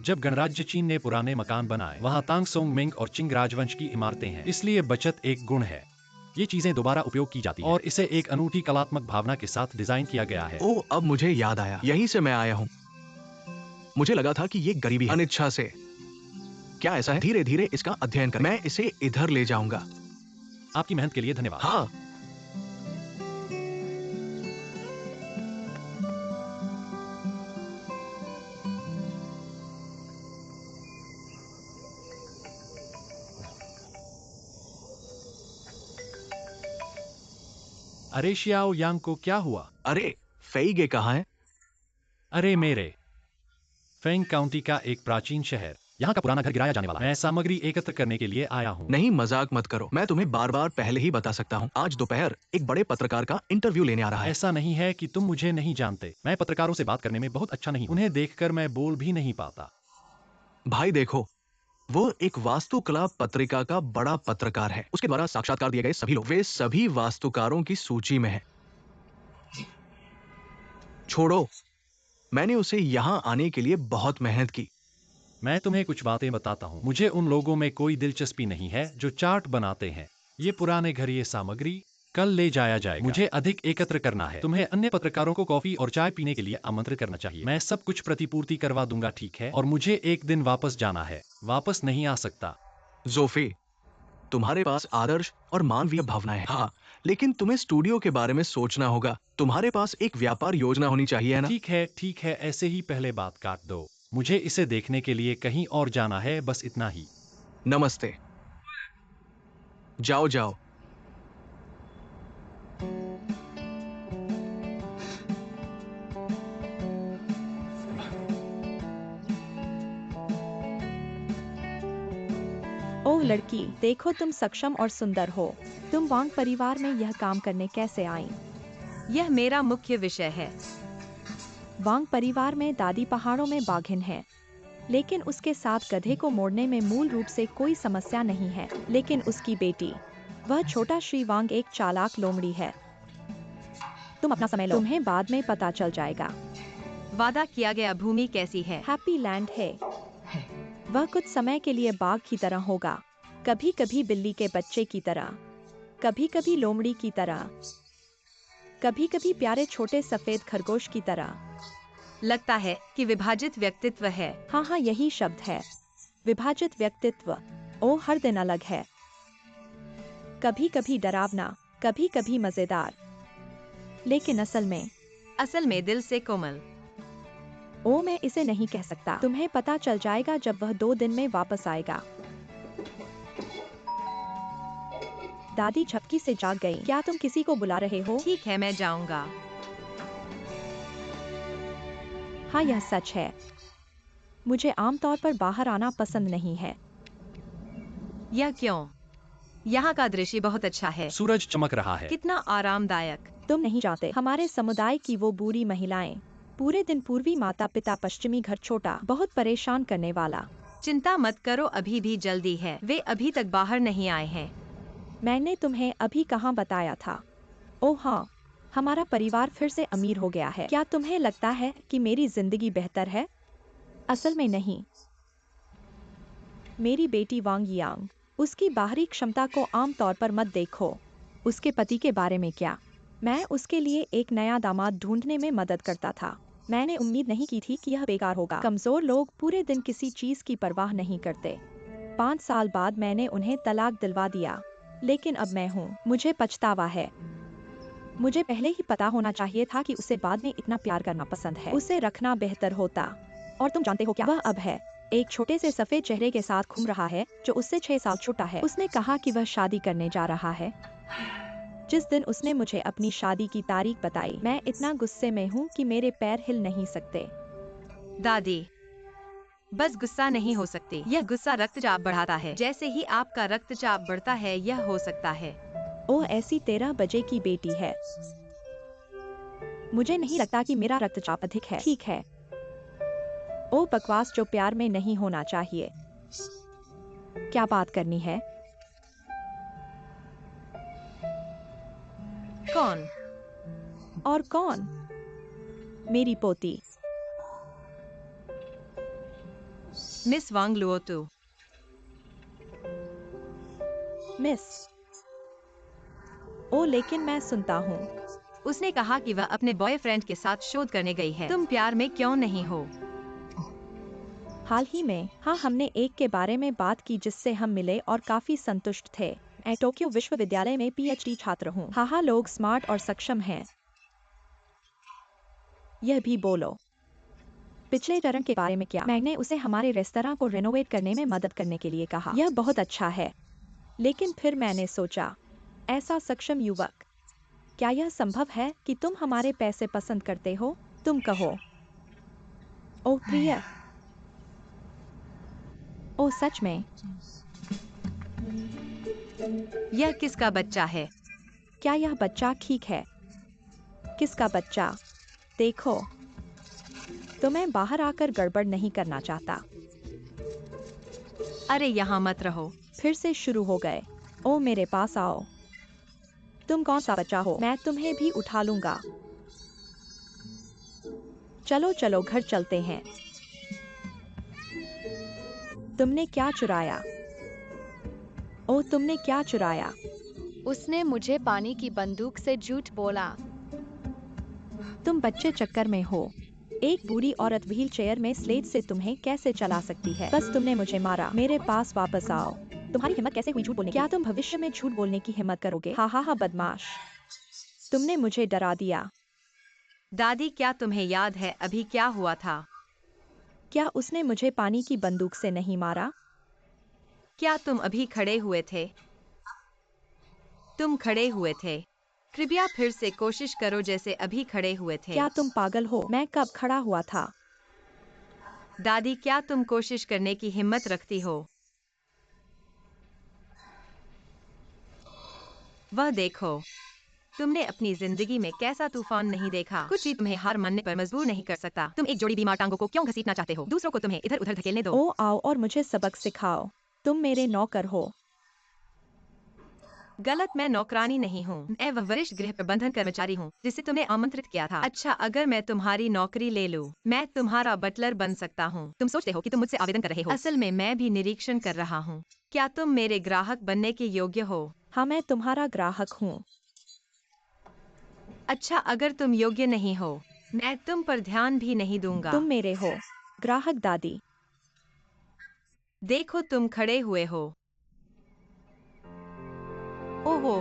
D: जब गणराज्य चीन ने पुराने मकान बनाए, वहां तांग सोंग मिंग और चिंग राजवंश की इमारतें हैं। इसलिए बचत एक गुण है। ये चीजें दोबारा उपयोग की जाती हैं और इसे एक अनूठी कलात्मक भावना के साथ डिजाइन किया गया है।
C: ओह, अब मुझे याद आया, यहीं से मैं आया हूँ। मुझे लगा था कि ये गरीबी है, अनिच्छा से। क्या ऐसा है? धीरे धीरे इसका अध्ययन कर, मैं इसे इधर ले जाऊंगा।
D: आपकी मेहनत के लिए धन्यवाद।
C: हाँ।
D: अरे शियाओ यांग को क्या हुआ?
C: अरे फेइगे कहाँ है?
D: अरे मेरे फेंग काउंटी का एक प्राचीन शहर, यहाँ का पुराना घर गिराया जाने वाला है। मैं सामग्री एकत्र करने के लिए आया हूँ।
C: नहीं, मजाक मत करो। मैं तुम्हें बार बार पहले ही बता सकता हूँ। आज दोपहर एक बड़े पत्रकार का इंटरव्यू लेने आ रहा है।
D: ऐसा नहीं है कि तुम मुझे नहीं जानते। मैं पत्रकारों से बात करने में बहुत अच्छा नहीं हूँ। उन्हें देखकर मैं बोल भी नहीं पाता।
C: भाई देखो, वो एक वास्तुकला पत्रिका का बड़ा पत्रकार है। उसके द्वारा साक्षात्कार दिए गए सभी लोग, वे सभी वास्तुकारों की सूची में हैं। छोड़ो, मैंने उसे यहाँ आने के लिए बहुत मेहनत की।
D: मैं तुम्हें कुछ बातें बताता हूँ। मुझे उन लोगों में कोई दिलचस्पी नहीं है जो चार्ट बनाते हैं। ये पुराने घर, ये सामग्री कल ले जाया जाएगा। मुझे अधिक एकत्र करना है। तुम्हें अन्य पत्रकारों को कॉफी और चाय पीने के लिए आमंत्रित करना चाहिए। मैं सब कुछ प्रतिपूर्ति करवा दूंगा, ठीक है? और मुझे एक दिन वापस जाना है। वापस नहीं आ सकता।
C: जोफी, तुम्हारे पास आदर्श और मानवीय भावनाएं हैं। हाँ, लेकिन तुम्हें स्टूडियो के बारे में सोचना होगा। तुम्हारे पास एक व्यापार योजना होनी चाहिए, है ना?
D: ठीक है, ऐसे ही पहले बात काट दो। मुझे इसे देखने के लिए कहीं और जाना है, बस इतना ही।
C: नमस्ते। जाओ जाओ।
A: ओह लड़की, देखो तुम सक्षम और सुंदर हो। तुम वांग परिवार में यह काम करने कैसे आई?
B: यह मेरा मुख्य विषय है।
A: वांग परिवार में दादी पहाड़ों में बाघिन है, लेकिन उसके साथ गधे को मोड़ने में मूल रूप से कोई समस्या नहीं है। लेकिन उसकी बेटी, वह छोटा श्री वांग, एक चालाक लोमड़ी है। तुम अपना समय लो, तुम्हें बाद में पता चल जाएगा।
B: वादा किया गया भूमि कैसी है?
A: हैप्पी लैंड है। वह कुछ समय के लिए बाघ की तरह होगा, कभी कभी बिल्ली के बच्चे की तरह, कभी कभी लोमड़ी की तरह, कभी कभी प्यारे छोटे सफेद खरगोश की तरह।
B: लगता है कि विभाजित व्यक्तित्व है।
A: हाँ हाँ, यही शब्द है, विभाजित व्यक्तित्व। ओ, हर दिन अलग है, कभी कभी डरावना, कभी कभी मजेदार, लेकिन असल में
B: दिल से कोमल।
A: ओ, मैं इसे नहीं कह सकता। तुम्हें पता चल जाएगा जब वह 2 दिन में वापस आएगा। दादी झपकी से जाग गई। क्या तुम किसी को बुला रहे हो?
B: ठीक है, मैं जाऊंगा।
A: हाँ, यह सच है। मुझे आमतौर पर बाहर आना पसंद नहीं है।
B: यह क्यों? यहाँ का दृश्य बहुत अच्छा है।
D: सूरज चमक रहा है।
B: कितना आरामदायक।
A: तुम नहीं जानते, हमारे समुदाय की वो बुरी महिलाएं, पूरे दिन पूर्वी माता पिता, पश्चिमी घर छोटा, बहुत परेशान करने वाला।
B: चिंता मत करो, अभी भी जल्दी है। वे अभी तक बाहर नहीं आए हैं।
A: मैंने तुम्हें अभी कहाँ बताया था? ओह हाँ, हमारा परिवार फिर से अमीर हो गया है। क्या तुम्हें लगता है कि मेरी जिंदगी बेहतर है? असल में नहीं। मेरी बेटी वांग यांग, उसकी बाहरी क्षमता को आमतौर पर मत देखो। उसके पति के बारे में क्या? मैं उसके लिए एक नया दामाद ढूंढने में मदद करता था। मैंने उम्मीद नहीं की थी कि यह बेकार होगा। कमजोर लोग पूरे दिन किसी चीज की परवाह नहीं करते। 5 साल बाद मैंने उन्हें तलाक दिलवा दिया, लेकिन अब मैं हूँ। मुझे पछतावा है। मुझे पहले ही पता होना चाहिए था कि उसे बाद में इतना प्यार करना पसंद है। उसे रखना बेहतर होता। और तुम जानते हो क्या? वह अब है, एक छोटे से सफेद चेहरे के साथ घूम रहा है जो उससे 6 साल छोटा है। उसने कहा कि वह शादी करने जा रहा है। जिस दिन उसने मुझे अपनी शादी की तारीख बताई, मैं इतना गुस्से में हूँ कि मेरे पैर हिल नहीं सकते।
B: दादी, बस गुस्सा नहीं हो सकती। यह गुस्सा रक्तचाप बढ़ाता है। जैसे ही आपका रक्तचाप बढ़ता है, यह हो सकता है।
A: ओ ऐसी 13 बजे की बेटी है। मुझे नहीं लगता कि मेरा रक्तचाप अधिक है। ठीक है। ओ बकवास जो प्यार में नहीं होना चाहिए। क्या बात करनी है?
B: कौन?
A: और कौन? मेरी पोती।
B: मिस वांग लुओतू।
A: मिस। ओ लेकिन मैं सुनता हूँ।
B: उसने कहा कि वह अपने बॉयफ्रेंड के साथ शोध करने गई है। तुम प्यार में क्यों नहीं हो?
A: हाल ही में हाँ, हमने एक के बारे में बात की जिससे हम मिले और काफी संतुष्ट थे। मैं टोक्यो विश्वविद्यालय में पीएचडी छात्र हूँ। हाँ, लोग स्मार्ट और सक्षम हैं। यह भी बोलो। पिछले चरण के बारे में क्या? मैंने उसे हमारे रेस्तरां को रेनोवेट करने में मदद करने के लिए कहा। यह बहुत अच्छा है। लेकिन फिर मैंने सोचा, ऐसा सक्षम युवक, क्या यह संभव है कि तुम हमारे पैसे पसंद करते हो? तुम कहो। ओह प्रिय। ओह सच में?
B: यह किसका बच्चा है?
A: क्या यह बच्चा ठीक है? किसका बच्चा? देखो, तो मैं बाहर आकर गड़बड़ नहीं करना चाहता।
B: अरे यहाँ मत रहो।
A: फिर से शुरू हो गए। ओ मेरे पास आओ। तुम कौन सा बच्चा हो? मैं तुम्हें भी उठा लूंगा। चलो चलो घर चलते हैं। तुमने क्या चुराया? ओ तुमने क्या चुराया?
E: उसने मुझे पानी की बंदूक से झूठ बोला।
A: तुम बच्चे चक्कर में हो। एक बूढ़ी औरत व्हील चेयर में स्लेज से तुम्हें कैसे चला सकती है? बस तुमने मुझे मारा। मेरे पास वापस आओ। तुम्हारी हिम्मत कैसे हुई झूठ बोलने की? क्या तुम भविष्य में झूठ बोलने की हिम्मत करोगे? हा बदमाश। तुमने मुझे डरा दिया।
B: दादी क्या तुम्हें याद है अभी क्या हुआ था?
A: क्या उसने मुझे पानी की बंदूक से नहीं मारा?
B: क्या तुम अभी खड़े हुए थे? तुम खड़े हुए थे। कृपया फिर से कोशिश करो जैसे अभी खड़े हुए थे।
A: क्या तुम पागल हो? मैं कब खड़ा हुआ था?
B: दादी क्या तुम कोशिश करने की हिम्मत रखती हो? वह देखो। तुमने अपनी जिंदगी में कैसा तूफान नहीं देखा। कुछ भी तुम्हें हार मानने पर मजबूर नहीं कर सकता। तुम एक जोड़ी बीमार टांगों को क्यों घसीटना चाहते हो? दूसरों को तुम्हें इधर उधर धकेलने दो।
A: ओ आओ और मुझे सबक सिखाओ। तुम मेरे नौकर हो।
B: गलत, मैं नौकरानी नहीं हूँ। मैं वह वरिष्ठ गृह प्रबंधन कर्मचारी हूँ जिसे तुमने आमंत्रित किया था। अच्छा, अगर मैं तुम्हारी नौकरी ले लूँ, मैं तुम्हारा बटलर बन सकता हूँ। तुम सोचते हो कि तुम मुझसे आवेदन कर रहे हो। असल में मैं भी निरीक्षण कर रहा हूँ। क्या तुम मेरे ग्राहक बनने के योग्य हो?
A: हाँ, मैं तुम्हारा ग्राहक हूँ।
B: अच्छा, अगर तुम योग्य नहीं हो, मैं तुम पर ध्यान भी नहीं दूंगा।
A: तुम मेरे हो ग्राहक दादी।
B: देखो तुम खड़े हुए हो। ओहो,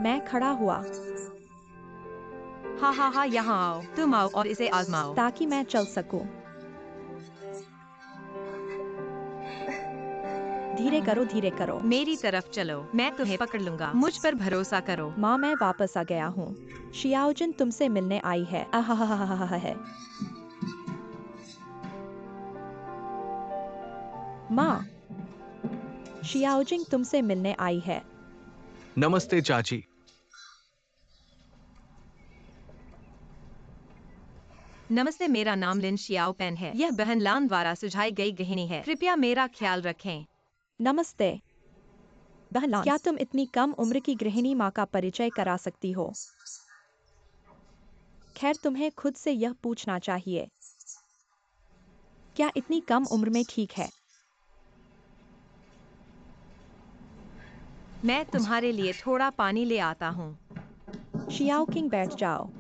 A: मैं खड़ा हुआ
B: हा, यहाँ आओ। तुम आओ और इसे आजमाओ।
A: ताकि मैं चल सकूं। धीरे करो, धीरे करो।
B: मेरी तरफ चलो, मैं तुम्हें पकड़ लूंगा। मुझ पर भरोसा करो।
A: माँ, मैं वापस आ गया हूँ। शियाओजिन तुमसे मिलने आई है। है। माँ, शियाओजिंग तुमसे मिलने आई है।
C: नमस्ते चाची।
B: नमस्ते, मेरा नाम लिन शियाओ पेन है। यह बहन लान द्वारा सुझाई गई गृहिणी है। कृपया मेरा ख्याल रखें।
A: नमस्ते बहन, क्या तुम इतनी कम उम्र की गृहिणी माँ का परिचय करा सकती हो? खैर, तुम्हें खुद से यह पूछना चाहिए, क्या इतनी कम उम्र में ठीक है?
B: मैं तुम्हारे लिए थोड़ा पानी ले आता हूँ।
A: शियाओ किंग, बैठ जाओ।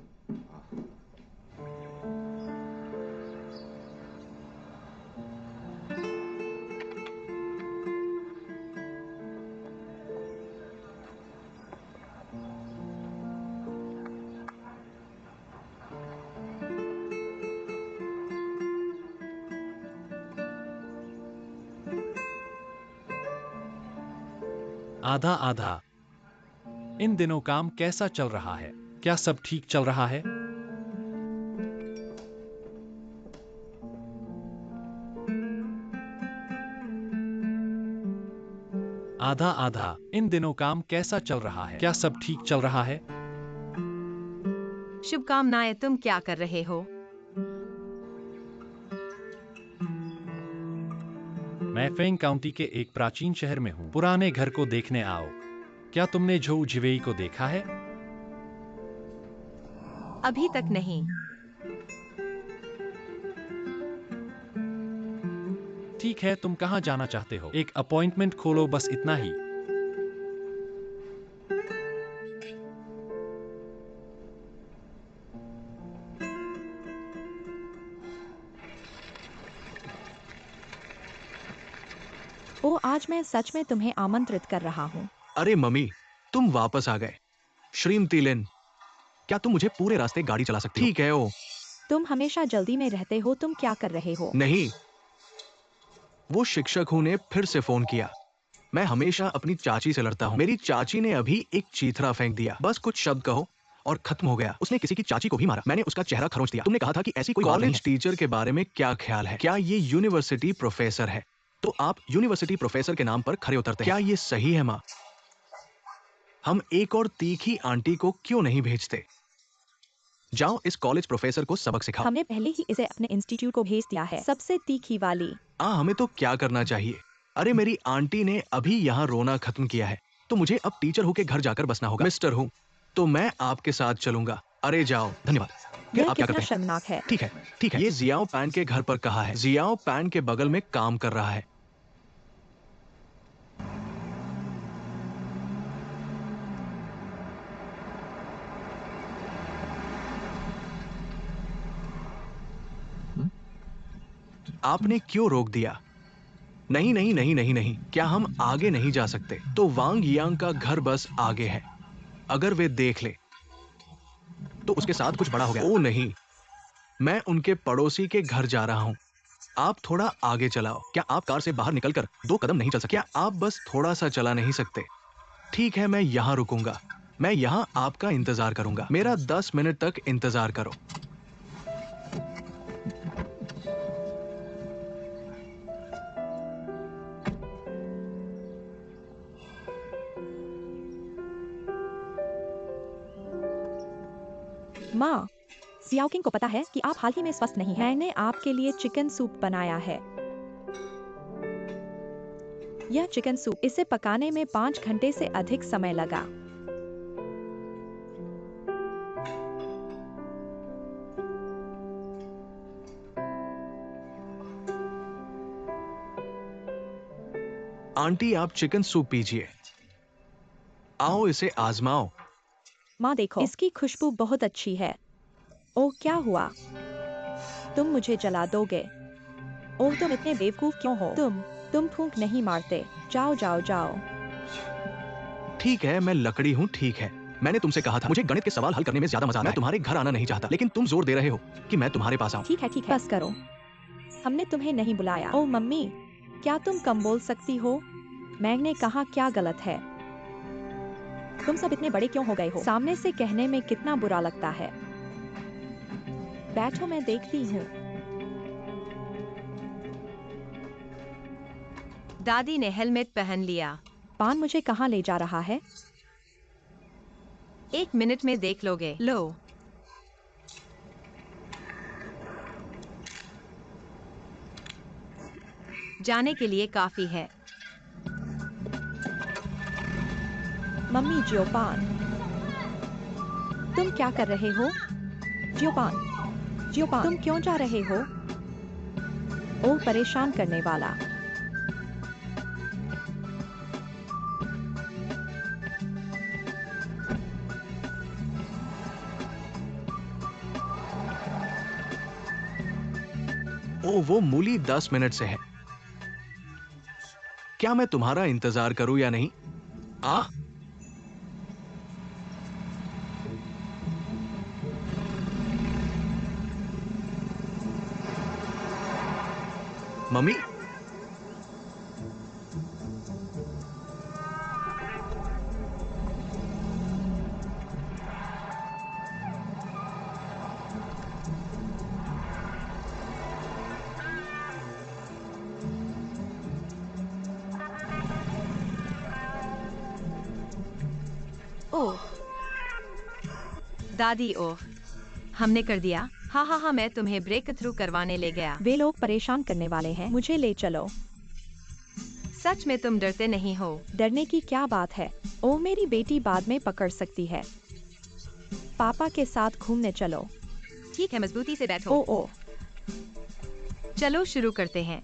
D: आधा आधा। इन दिनों काम कैसा चल रहा है? क्या सब ठीक चल रहा है? आधा आधा। इन दिनों काम कैसा चल रहा है? क्या सब ठीक चल रहा है?
B: शुभकामनाएं। तुम क्या कर रहे हो?
D: मैं फेंग काउंटी के एक प्राचीन शहर में हूँ। पुराने घर को देखने आओ। क्या तुमने झोउ झिवेई को देखा है?
B: अभी तक नहीं।
D: ठीक है, तुम कहाँ जाना चाहते हो? एक अपॉइंटमेंट खोलो, बस इतना ही।
A: ओ, आज मैं सच में तुम्हें आमंत्रित कर रहा हूँ।
C: अरे मम्मी, तुम वापस आ गए। श्रीमती लिन, क्या तुम मुझे पूरे रास्ते गाड़ी चला सकती हो? ठीक है। ओ
A: तुम हमेशा जल्दी में रहते हो, तुम क्या कर रहे हो?
C: नहीं, वो शिक्षक ने फिर से फोन किया। मैं हमेशा अपनी चाची से लड़ता हूँ। मेरी चाची ने अभी एक चीथरा फेंक दिया। बस कुछ शब्द कहो और खत्म हो गया। उसने किसी की चाची को भी मारा। मैंने उसका चेहरा खरोंच दिया। तुमने कहा था कि ऐसी कोई बात नहीं है। कॉलेज टीचर के बारे में क्या ख्याल है? क्या ये यूनिवर्सिटी प्रोफेसर है? तो आप यूनिवर्सिटी प्रोफेसर के नाम पर खरे उतरते हैं। क्या ये सही है माँ? हम एक और तीखी आंटी को क्यों नहीं भेजते? जाओ इस कॉलेज प्रोफेसर को सबक सिखाओ।
A: हमने पहले ही इसे अपने इंस्टीट्यूट को भेज दिया है, सबसे तीखी वाली।
C: हमें तो क्या करना चाहिए? अरे मेरी आंटी ने अभी यहाँ रोना खत्म किया है, तो मुझे अब टीचर हूँ के घर जाकर बसना होगा। मिस्टर हूँ तो मैं आपके साथ चलूंगा। अरे जाओ, धन्यवाद। फिर
A: यह
C: आप क्या
A: कितना
C: करते हैं?
A: शर्मनाक है।
C: ठीक है, ठीक है। ये जियाओ पैन के घर पर कहा है। जियाओ पैन के बगल में काम कर रहा है। आपने क्यों रोक दिया? नहीं नहीं नहीं नहीं नहीं, क्या हम आगे नहीं जा सकते? तो वांग यांग का घर बस आगे है। अगर वे देख ले तो उसके साथ कुछ बड़ा हो गया। ओ नहीं, मैं उनके पड़ोसी के घर जा रहा हूँ। आप थोड़ा आगे चलाओ। क्या आप कार से बाहर निकलकर 2 कदम नहीं चल सकते? क्या आप बस थोड़ा सा चला नहीं सकते? ठीक है, मैं यहाँ रुकूंगा। मैं यहाँ आपका इंतजार करूंगा। मेरा 10 मिनट तक इंतजार करो।
A: माँ, सियाओकिंग को पता है कि आप हाल ही में स्वस्थ नहीं हैं। मैंने आपके लिए चिकन सूप बनाया है। यह चिकन सूप, इसे पकाने में 5 घंटे से अधिक समय लगा।
C: आंटी, आप चिकन सूप पीजिए। आओ इसे आजमाओ।
A: माँ देखो, इसकी खुशबू बहुत अच्छी है। ओह, क्या हुआ? तुम मुझे जला दोगे? ओह, तुम इतने बेवकूफ क्यों हो? तुम फूंक नहीं मारते। जाओ जाओ जाओ।
C: ठीक है, मैं लकड़ी हूँ। ठीक है, मैंने तुमसे कहा था मुझे गणित के सवाल हल करने में ज्यादा मजा आता है। मैं तुम्हारे घर आना नहीं चाहता, लेकिन तुम जोर दे रहे हो कि मैं तुम्हारे पास आऊं।
A: ठीक है, बस करो। हमने तुम्हें नहीं बुलाया। ओह मम्मी, क्या तुम कम बोल सकती हो? मैंने कहा क्या गलत है? तुम सब इतने बड़े क्यों हो गए हो? सामने से कहने में कितना बुरा लगता है। बैठो, मैं देखती हूँ।
B: दादी ने हेलमेट पहन लिया।
A: पान मुझे कहाँ ले जा रहा है?
B: 1 मिनट में देख लोगे। लो। जाने के लिए काफी है।
A: मम्मी, जियोपान, तुम क्या कर रहे हो? जियोपान, जियोपान, तुम क्यों जा रहे हो? ओह, परेशान करने वाला।
C: ओ, वो मूली 10 मिनट से है। क्या मैं तुम्हारा इंतजार करूं या नहीं? मम्मी,
A: ओह,
B: दादी ओह, हमने कर दिया। हाँ हाँ हाँ, मैं तुम्हें ब्रेक थ्रू करवाने ले गया।
A: वे लोग परेशान करने वाले हैं, मुझे ले चलो।
B: सच में तुम डरते नहीं हो?
A: डरने की क्या बात है? ओह, मेरी बेटी बाद में पकड़ सकती है। पापा के साथ घूमने चलो।
B: ठीक है, मजबूती से बैठो।
A: ओह ओह,
B: चलो शुरू करते हैं।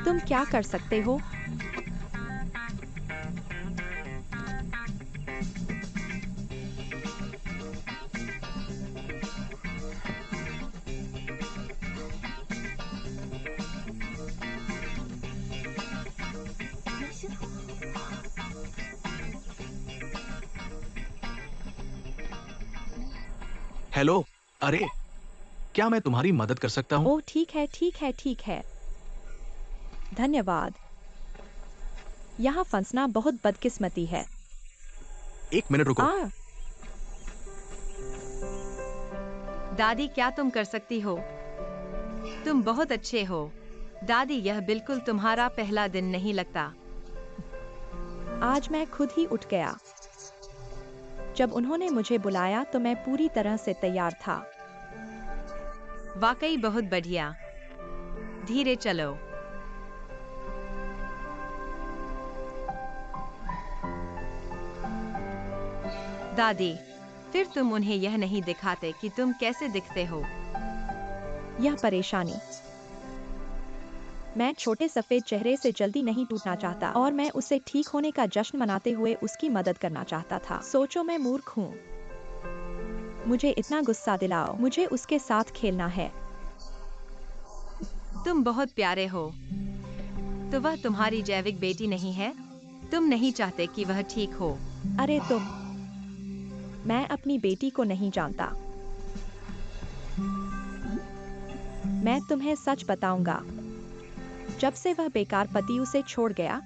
A: तुम क्या कर सकते हो?
C: हेलो। अरे, क्या मैं तुम्हारी मदद कर सकता हूँ?
A: ओह, ठीक है ठीक है ठीक है। धन्यवाद। यहाँ फंसना बहुत बदकिस्मती है।
C: एक मिनट रुको।
B: दादी, क्या तुम कर सकती हो? तुम बहुत अच्छे हो। दादी, यह बिल्कुल तुम्हारा पहला दिन नहीं लगता।
A: आज मैं खुद ही उठ गया। जब उन्होंने मुझे बुलाया तो मैं पूरी तरह से तैयार था।
B: वाकई बहुत बढ़िया। धीरे चलो। दादी, फिर तुम उन्हें यह नहीं दिखाते कि तुम कैसे दिखते हो।
A: यह परेशानी। मैं छोटे सफेद चेहरे से जल्दी नहीं टूटना चाहता और मैं उसे ठीक होने का जश्न मनाते हुए उसकी मदद करना चाहता था। सोचो, मैं मूर्ख हूँ। मुझे इतना गुस्सा दिलाओ, मुझे उसके साथ खेलना है।
B: तुम बहुत प्यारे हो। तो वह तुम्हारी जैविक बेटी नहीं है? तुम नहीं चाहते कि वह ठीक हो?
A: अरे तुम, मैं अपनी बेटी को नहीं जानता। मैं तुम्हें सच बताऊंगा। जब से वह बेकार पति उसे छोड़ गया,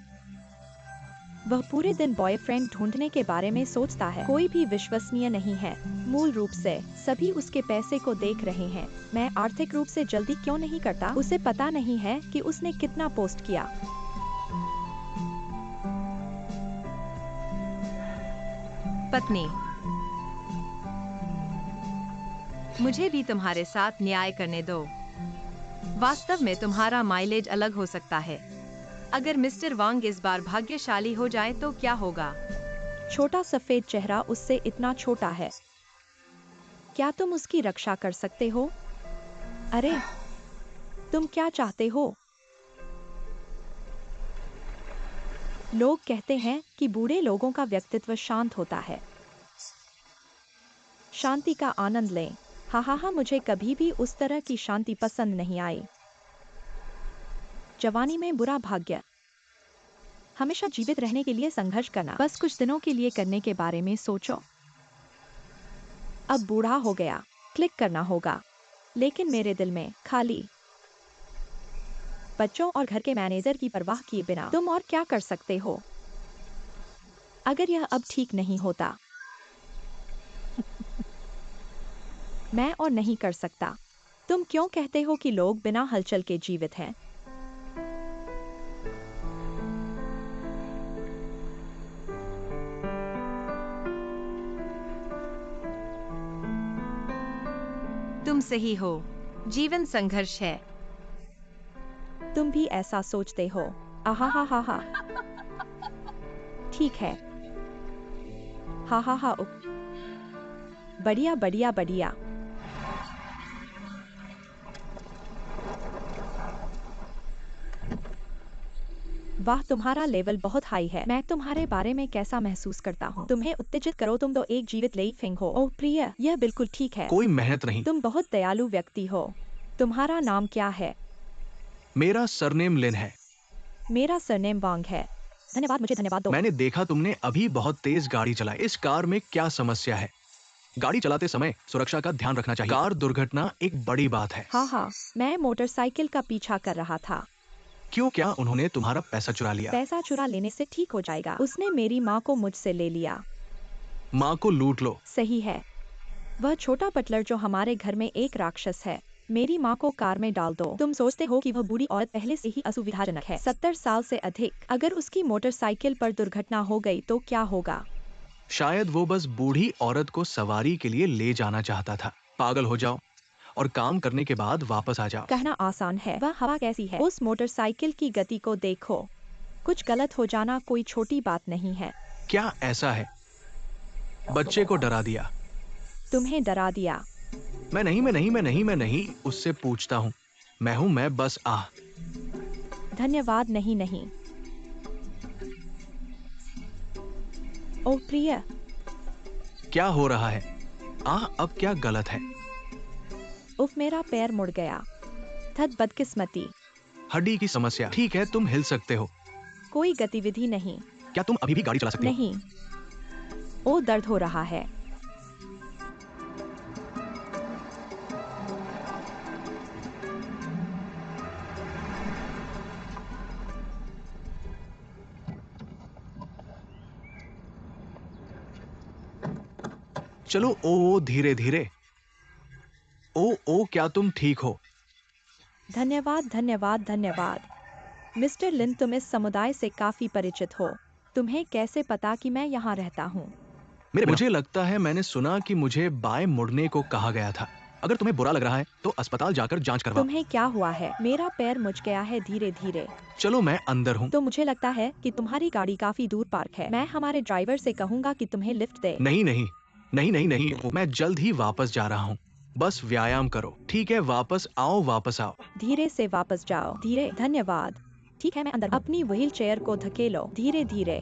A: वह पूरे दिन बॉयफ्रेंड ढूंढने के बारे में सोचता है। कोई भी विश्वसनीय नहीं है। मूल रूप से सभी उसके पैसे को देख रहे हैं। मैं आर्थिक रूप से जल्दी क्यों नहीं करता? उसे पता नहीं है कि उसने कितना पोस्ट किया।
B: पत्नी, मुझे भी तुम्हारे साथ न्याय करने दो। वास्तव में तुम्हारा माइलेज अलग हो सकता है। अगर मिस्टर वांग इस बार भाग्यशाली हो जाए तो क्या होगा?
A: छोटा सफेद चेहरा उससे इतना छोटा है। क्या तुम उसकी रक्षा कर सकते हो? अरे, तुम क्या चाहते हो? लोग कहते हैं कि बूढ़े लोगों का व्यक्तित्व शांत होता है। शांति का आनंद लें। हा हा हा, मुझे कभी भी उस तरह की शांति पसंद नहीं आई। जवानी में बुरा भाग्य। हमेशा जीवित रहने के लिए संघर्ष करना, बस कुछ दिनों के लिए करने के बारे में सोचो। अब बूढ़ा हो गया, क्लिक करना होगा। लेकिन मेरे दिल में खाली। बच्चों और घर के मैनेजर की परवाह किए बिना तुम और क्या कर सकते हो? अगर यह अब ठीक नहीं होता, मैं और नहीं कर सकता। तुम क्यों कहते हो कि लोग बिना हलचल के जीवित हैं?
B: तुम सही हो। जीवन संघर्ष है।
A: तुम भी ऐसा सोचते हो? आहा हा हा हा। ठीक है। हा हा हा। बढ़िया बढ़िया बढ़िया। वाह, तुम्हारा लेवल बहुत हाई है। मैं तुम्हारे बारे में कैसा महसूस करता हूँ। तुम्हें उत्तेजित करो, तुम तो एक जीवित लेइफिंग हो। ओह प्रिय, यह बिल्कुल ठीक है।
C: कोई मेहनत नहीं।
A: तुम बहुत दयालु व्यक्ति हो। तुम्हारा नाम क्या है?
C: मेरा सरनेम लिन है।
A: मेरा सरनेम वांग है। धन्यवाद, मुझे धन्यवाद दो।
C: मैंने देखा तुमने अभी बहुत तेज गाड़ी चलाई। इस कार में क्या समस्या है? गाड़ी चलाते समय सुरक्षा का ध्यान रखना चाहिए। कार दुर्घटना एक बड़ी बात है।
A: हाँ, मैं मोटरसाइकिल का पीछा कर रहा था।
C: क्यों? क्या उन्होंने तुम्हारा पैसा चुरा लिया?
A: पैसा चुरा लेने से ठीक हो जाएगा। उसने मेरी माँ को मुझसे ले लिया।
C: माँ को लूट लो।
A: सही है। वह छोटा बटलर जो हमारे घर में एक राक्षस है। मेरी माँ को कार में डाल दो। तुम सोचते हो कि वह बूढ़ी औरत पहले से ही असुविधाजनक है। 70 साल से अधिक। अगर उसकी मोटरसाइकिल पर दुर्घटना हो गई तो क्या होगा?
C: शायद वो बस बूढ़ी औरत को सवारी के लिए ले जाना चाहता था। पागल हो जाओ और काम करने के बाद वापस आ जाओ।
A: कहना आसान है। वह हवा कैसी है? उस मोटरसाइकिल की गति को देखो। कुछ गलत हो जाना कोई छोटी बात नहीं है।
C: क्या ऐसा है? बच्चे को डरा दिया।
A: तुम्हें डरा दिया।
C: मैं नहीं उससे पूछता हूँ। मैं बस
A: धन्यवाद। नहीं। ओह प्रिय,
C: क्या हो रहा है? अब क्या गलत है?
A: उफ, मेरा पैर मुड़ गया। धत बदकिस्मती।
C: हड्डी की समस्या। ठीक है, तुम हिल सकते हो।
A: कोई गतिविधि नहीं।
C: क्या तुम अभी भी गाड़ी चला सकती हो?
A: नहीं। ओ, दर्द हो रहा है।
C: चलो ओ धीरे धीरे। ओ क्या तुम ठीक हो?
A: धन्यवाद। मिस्टर लिन, तुम इस समुदाय से काफी परिचित हो। तुम्हें कैसे पता कि मैं यहाँ रहता हूँ?
C: मुझे लगता है मैंने सुना कि मुझे बाएं मुड़ने को कहा गया था। अगर तुम्हें बुरा लग रहा है तो अस्पताल जाकर जांच करवाओ।
A: तुम्हें क्या हुआ है? मेरा पैर मुड़ गया है धीरे धीरे।
C: चलो मैं अंदर हूँ।
A: तो मुझे लगता है कि तुम्हारी गाड़ी काफी दूर पार्क है। मैं हमारे ड्राइवर से कहूँगा कि तुम्हें लिफ्ट दे।
C: नहीं, मैं जल्द ही वापस जा रहा हूँ। बस व्यायाम करो। ठीक है, वापस आओ।
A: धीरे से वापस जाओ। धीरे। धन्यवाद। ठीक है, मैं अंदर। अपनी व्हील चेयर को धकेलो धीरे धीरे।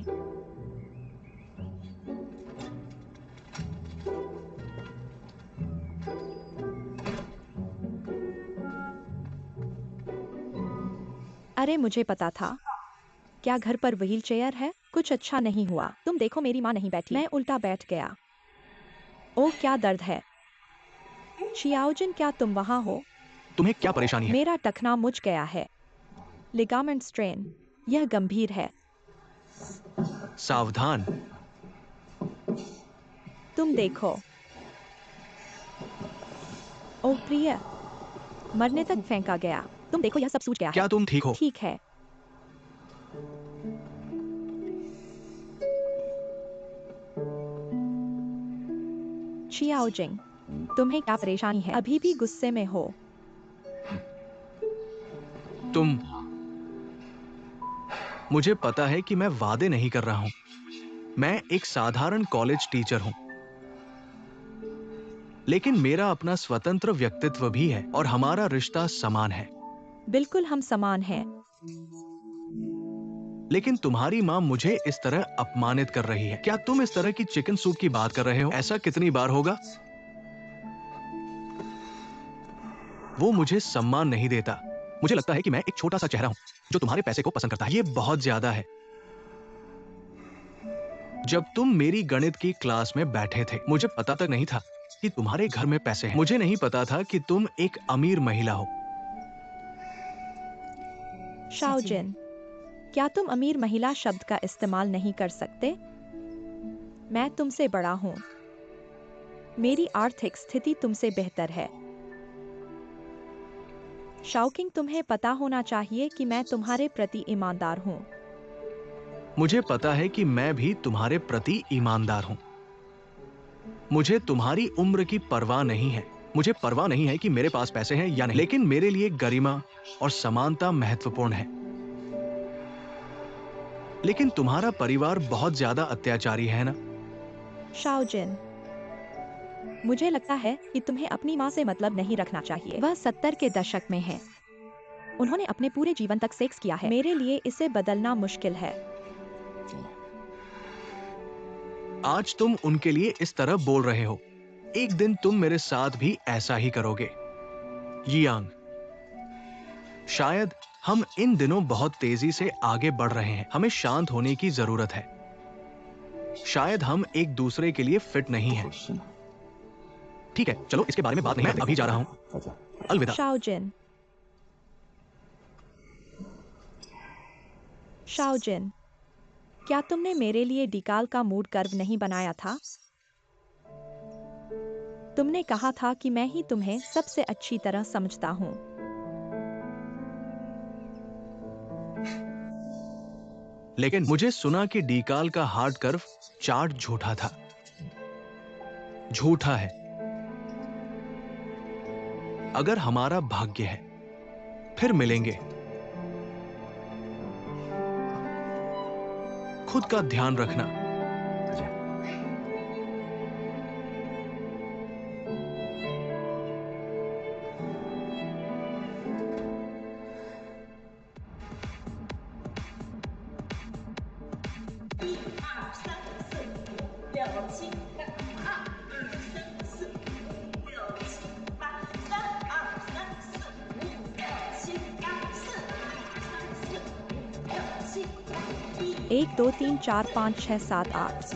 A: अरे, मुझे पता था। क्या घर पर व्हील चेयर है? कुछ अच्छा नहीं हुआ। तुम देखो, मेरी माँ नहीं बैठी। मैं उल्टा बैठ गया। ओह, क्या दर्द है। शियाओजिन, क्या तुम वहाँ हो?
C: तुम्हें क्या परेशानी है?
A: मेरा टखना मुड़ गया है। Ligament strain. यह गंभीर है।
C: सावधान।
A: तुम देखो। ओह प्रिय, मरने तक फेंका गया। तुम देखो, यह सब सूज गया है।
C: क्या तुम ठीक हो?
A: ठीक है। शियाओजिंग, तुम्हें क्या परेशानी है? अभी भी गुस्से में हो?
C: मुझे पता है कि मैं वादे नहीं कर रहा हूँ। मैं एक साधारण कॉलेज टीचर हूँ, लेकिन मेरा अपना स्वतंत्र व्यक्तित्व भी है और हमारा रिश्ता समान है।
A: बिल्कुल, हम समान हैं।
C: लेकिन तुम्हारी माँ मुझे इस तरह अपमानित कर रही है। क्या तुम इस तरह की चिकन सूप की बात कर रहे हो? ऐसा कितनी बार होगा? वो मुझे सम्मान नहीं देता। मुझे लगता है कि मैं एक छोटा सा चेहरा हूं जो तुम्हारे पैसे को पसंद करता है। ये बहुत ज्यादा है। जब तुम मेरी गणित की क्लास में बैठे थे, मुझे पता तक नहीं था कि तुम्हारे घर में पैसे हैं। मुझे नहीं पता था कि तुम एक अमीर महिला हो।
A: शाओजिन, क्या तुम अमीर महिला शब्द का इस्तेमाल नहीं कर सकते? मैं तुमसे बड़ा हूँ। मेरी आर्थिक स्थिति तुमसे बेहतर है। शाओकिंग, तुम्हें पता होना चाहिए कि मैं तुम्हारे प्रति ईमानदार हूँ।
C: मुझे पता है कि मैं भी तुम्हारे प्रति ईमानदार हूँ। मुझे तुम्हारी उम्र की परवाह नहीं है। मुझे परवाह नहीं है कि मेरे पास पैसे हैं या नहीं, लेकिन मेरे लिए गरिमा और समानता महत्वपूर्ण है। लेकिन तुम्हारा परिवार बहुत ज्यादा अत्याचारी है ना?
A: शाओजिन, मुझे लगता है कि तुम्हें अपनी माँ से मतलब नहीं रखना चाहिए। वह 70 के दशक में है। उन्होंने अपने पूरे जीवन तक सेक्स किया है। मेरे लिए इसे बदलना मुश्किल है।
C: आज तुम उनके लिए इस तरह बोल रहे हो। एक दिन तुम मेरे साथ भी ऐसा ही करोगे। यियांग, शायद हम इन दिनों बहुत तेजी से आगे बढ़ रहे हैं। हमें शांत होने की जरूरत है। शायद हम एक दूसरे के लिए फिट नहीं हैं। ठीक है, चलो इसके बारे में बात नहीं, मैं अभी जा रहा हूँ। अलविदा।
A: शाओजिन, शाओजिन, क्या तुमने मेरे लिए डिकाल का मूड कर्व नहीं बनाया था? तुमने कहा था कि मैं ही तुम्हें सबसे अच्छी तरह समझता हूँ।
C: लेकिन मुझे सुना कि डीकाल का हार्ड कर्व चार्ट झूठा था। झूठा है। अगर हमारा भाग्य है, फिर मिलेंगे। खुद का ध्यान रखना।
A: एक दो तीन चार पाँच छः सात आठ,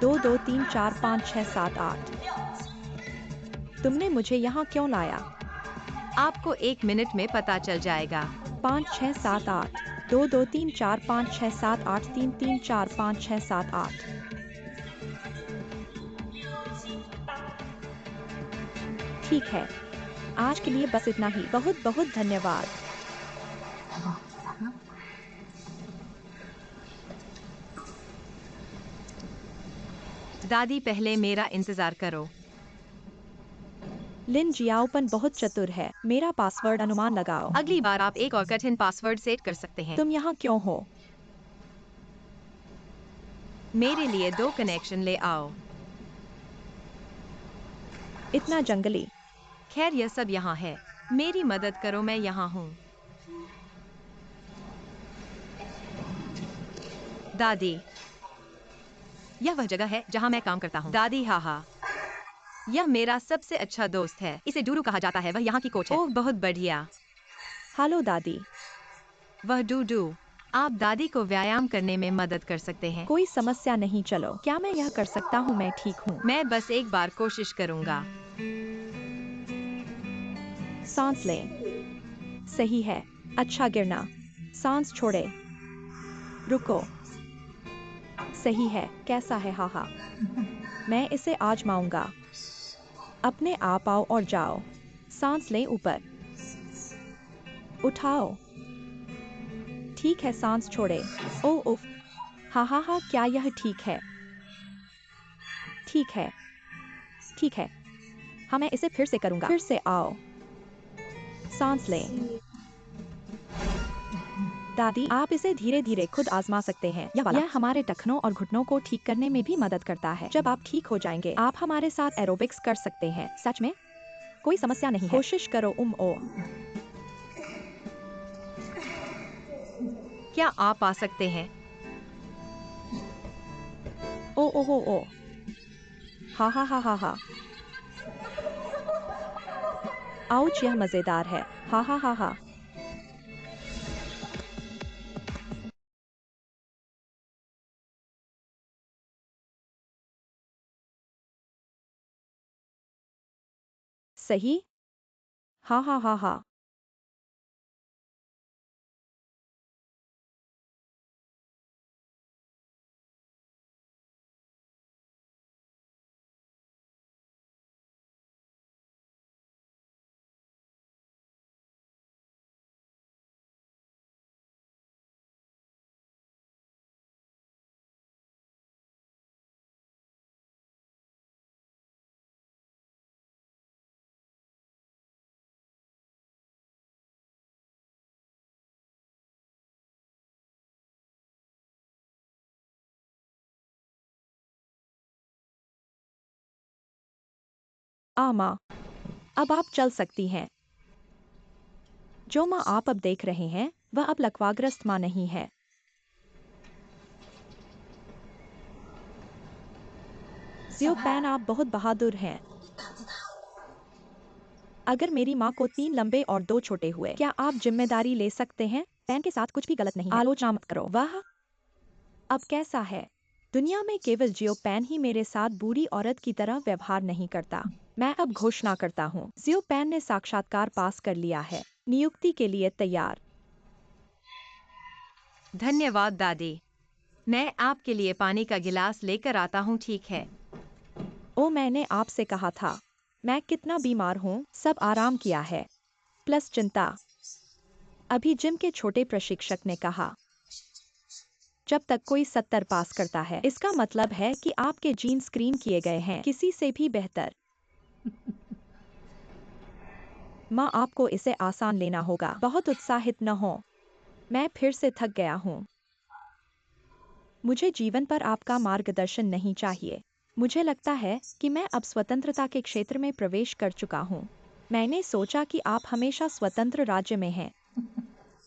A: दो दो तीन चार पाँच छः सात आठ। तुमने मुझे यहाँ क्यों लाया?
B: आपको 1 मिनट में पता चल जाएगा।
A: 5 6 7 8, 2 2 3 4 5 6 7 8 3 3 4 5 6 7 8। ठीक है, आज के लिए बस इतना ही। बहुत बहुत धन्यवाद।
B: दादी, पहले मेरा इंतजार करो।
A: लिन जियाओपन बहुत चतुर है। मेरा पासवर्ड अनुमान लगाओ।
B: अगली बार आप एक और कठिन पासवर्ड सेट कर सकते हैं।
A: तुम यहाँ क्यों हो?
B: मेरे लिए 2 कनेक्शन ले आओ।
A: इतना जंगली।
B: खैर, यह सब यहाँ है। मेरी मदद करो, मैं यहाँ हूँ। दादी, यह वह जगह है जहाँ मैं काम करता हूँ। दादी, हाँ, यह मेरा सबसे अच्छा दोस्त है। इसे डूरू कहा जाता है। वह यहाँ की कोच है। ओह, बहुत बढ़िया।
A: हेलो दादी।
B: वह डूडू। आप दादी को व्यायाम करने में मदद कर सकते हैं।
A: कोई समस्या नहीं, चलो। क्या मैं यह कर सकता हूँ? मैं ठीक हूँ।
B: मैं बस एक बार कोशिश करूँगा।
A: सांस लें। सही है। अच्छा, गिरना। सांस छोड़े। रुको। सही है। कैसा है? हाहा। मैं इसे आजमाऊंगा। अपने आप आओ और जाओ। सांस लें, ऊपर उठाओ। ठीक है, सांस छोड़े। ओह उफ। हा, क्या यह ठीक है? ठीक है। ठीक है। हाँ, मैं इसे फिर से करूंगा। फिर से आओ। सांस लें। दादी, आप इसे धीरे धीरे खुद आजमा सकते हैं। यह हमारे टखनों और घुटनों को ठीक करने में भी मदद करता है। जब आप ठीक हो जाएंगे, आप हमारे साथ एरोबिक्स कर सकते हैं। सच में कोई समस्या नहीं है। कोशिश करो। ओ।
B: क्या आप आ सकते हैं?
A: ओ। हा। आउच, यह मजेदार है। हा। सही। हा। माँ, अब आप चल सकती हैं। जो माँ आप अब देख रहे हैं, वह अब लकवाग्रस्त माँ नहीं है। ज़ियो पैन, आप बहुत बहादुर हैं। अगर मेरी माँ को 3 लंबे और 2 छोटे हुए, क्या आप जिम्मेदारी ले सकते हैं? पैन के साथ कुछ भी गलत नहीं है। आलोचना मत करो। वाह, अब कैसा है? दुनिया में केवल जियो पैन ही मेरे साथ बुरी औरत की तरह व्यवहार नहीं करता। मैं अब घोषणा करता हूँ, जियो पैन ने साक्षात्कार पास कर लिया है। नियुक्ति के लिए तैयार।
B: धन्यवाद दादी। मैं आपके लिए पानी का गिलास लेकर आता हूँ, ठीक है?
A: ओ, मैंने आपसे कहा था। मैं कितना बीमार हूँ, सब आराम किया है, प्लस चिंता। अभी जिम के छोटे प्रशिक्षक ने कहा, जब तक कोई 70 पास करता है, इसका मतलब है कि आपके जीन स्क्रीन किए गए हैं किसी से भी बेहतर। माँ, आपको इसे आसान लेना होगा। बहुत उत्साहित न हो, मैं फिर से थक गया हूँ। मुझे जीवन पर आपका मार्गदर्शन नहीं चाहिए। मुझे लगता है कि मैं अब स्वतंत्रता के क्षेत्र में प्रवेश कर चुका हूँ। मैंने सोचा कि आप हमेशा स्वतंत्र राज्य में हैं।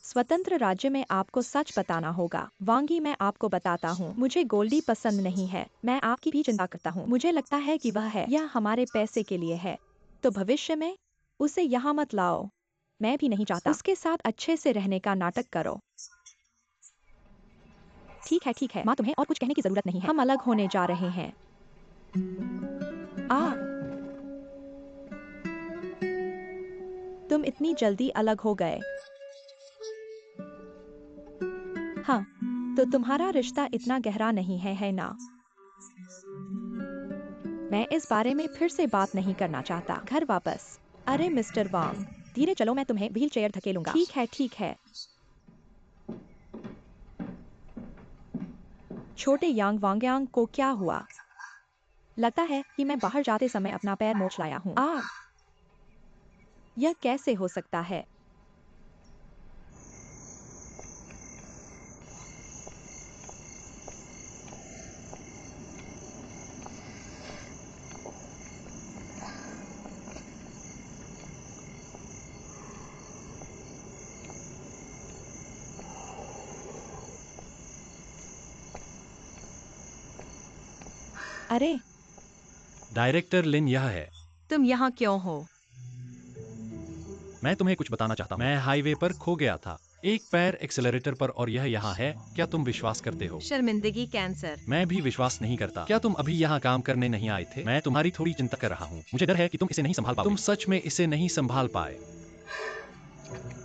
A: स्वतंत्र राज्य में आपको सच बताना होगा। वांगी, मैं आपको बताता हूँ, मुझे गोल्डी पसंद नहीं है। मैं आपकी भी चिंता करता हूँ। मुझे लगता है कि वह है, यह हमारे पैसे के लिए है। तो भविष्य में उसे यहाँ मत लाओ। मैं भी नहीं चाहता। उसके साथ अच्छे से रहने का नाटक करो। ठीक है माँ, तुम्हें और कुछ कहने की जरूरत नहीं है। हम अलग होने जा रहे हैं। तुम इतनी जल्दी अलग हो गए। हाँ, तो तुम्हारा रिश्ता इतना गहरा नहीं है ना? मैं इस बारे में फिर से बात नहीं करना चाहता। घर वापस। अरे मिस्टर वांग, धीरे चलो, मैं तुम्हें व्हील चेयर धकेलूंगा। ठीक है। छोटे यांग वांग्यांग को क्या हुआ? लगता है कि मैं बाहर जाते समय अपना पैर मोच लाया हूँ। यह कैसे हो सकता है? अरे,
D: डायरेक्टर लिन यह है।
B: तुम यहाँ क्यों हो?
D: मैं तुम्हें कुछ बताना चाहता हूँ। मैं हाईवे पर खो गया था, एक पैर एक्सेलरेटर पर, और यह यहाँ है। क्या तुम विश्वास करते हो?
B: शर्मिंदगी, कैंसर।
D: मैं भी विश्वास नहीं करता। क्या तुम अभी यहाँ काम करने नहीं आए थे? मैं तुम्हारी थोड़ी चिंता कर रहा हूँ। मुझे डर है कि तुम इसे नहीं संभाल पाओगे। तुम सच में इसे नहीं संभाल पाए।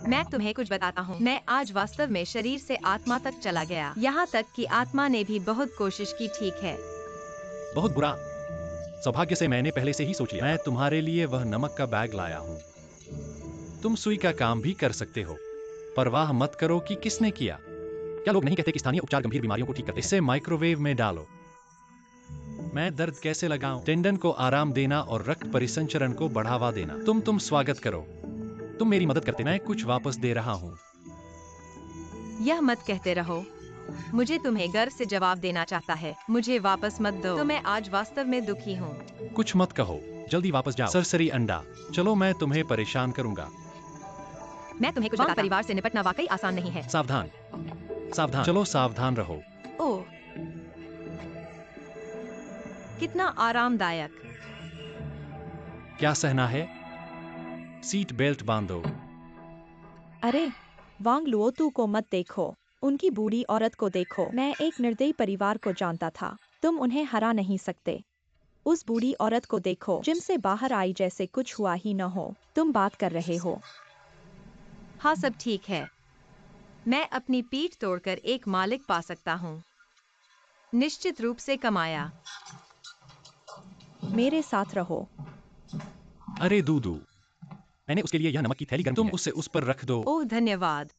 B: मैं तुम्हें कुछ बताता हूँ। मैं आज वास्तव में शरीर से आत्मा तक चला गया, यहाँ तक कि आत्मा ने भी बहुत कोशिश की, ठीक है?
D: बहुत बुरा। सौभाग्य से मैंने पहले से ही सोच लिया। मैं तुम्हारे लिए वह नमक का बैग लाया हूँ। तुम सुई का काम भी कर सकते हो। परवाह मत करो कि किसने किया। क्या लोग नहीं कहते कि स्थानीय उपचार गंभीर बीमारियों को ठीक करते हैं? इसे माइक्रोवेव में डालो। मैं दर्द कैसे लगाऊं? टेंडन को आराम देना और रक्त परिसंचरण को बढ़ावा देना। तुम स्वागत करो। तुम मेरी मदद करते। मैं कुछ वापस दे रहा हूँ।
B: यह मत कहते रहो। मुझे तुम्हें गर्व से जवाब देना चाहता है। मुझे वापस मत दो। तो मैं आज वास्तव में दुखी हूँ।
D: कुछ मत कहो, जल्दी वापस जाओ। सरसरी अंडा। चलो, मैं तुम्हें परेशान करूंगा।
B: मैं तुम्हें कुछ बताता। परिवार से निपटना वाकई आसान नहीं है।
D: सावधान, सावधान। चलो, सावधान रहो।
B: ओह, कितना आरामदायक।
D: क्या सहना है? सीट बेल्ट बांधो।
A: अरे, वांग लुओतू को मत देखो, उनकी बूढ़ी औरत को देखो। मैं एक निर्दयी परिवार को जानता था। तुम उन्हें हरा नहीं सकते। उस बूढ़ी औरत को देखो, जिम से बाहर आई जैसे कुछ हुआ ही न हो। तुम बात कर रहे हो।
B: हाँ, सब ठीक है। मैं अपनी पीठ तोड़कर एक मालिक पा सकता हूँ। निश्चित रूप से कमाया।
A: मेरे साथ रहो।
D: अरे दूदू, मैंने उसके लिए यह नमक की थैली गर्म की है। तुम उसे उस पर रख दो।
B: ओह, धन्यवाद।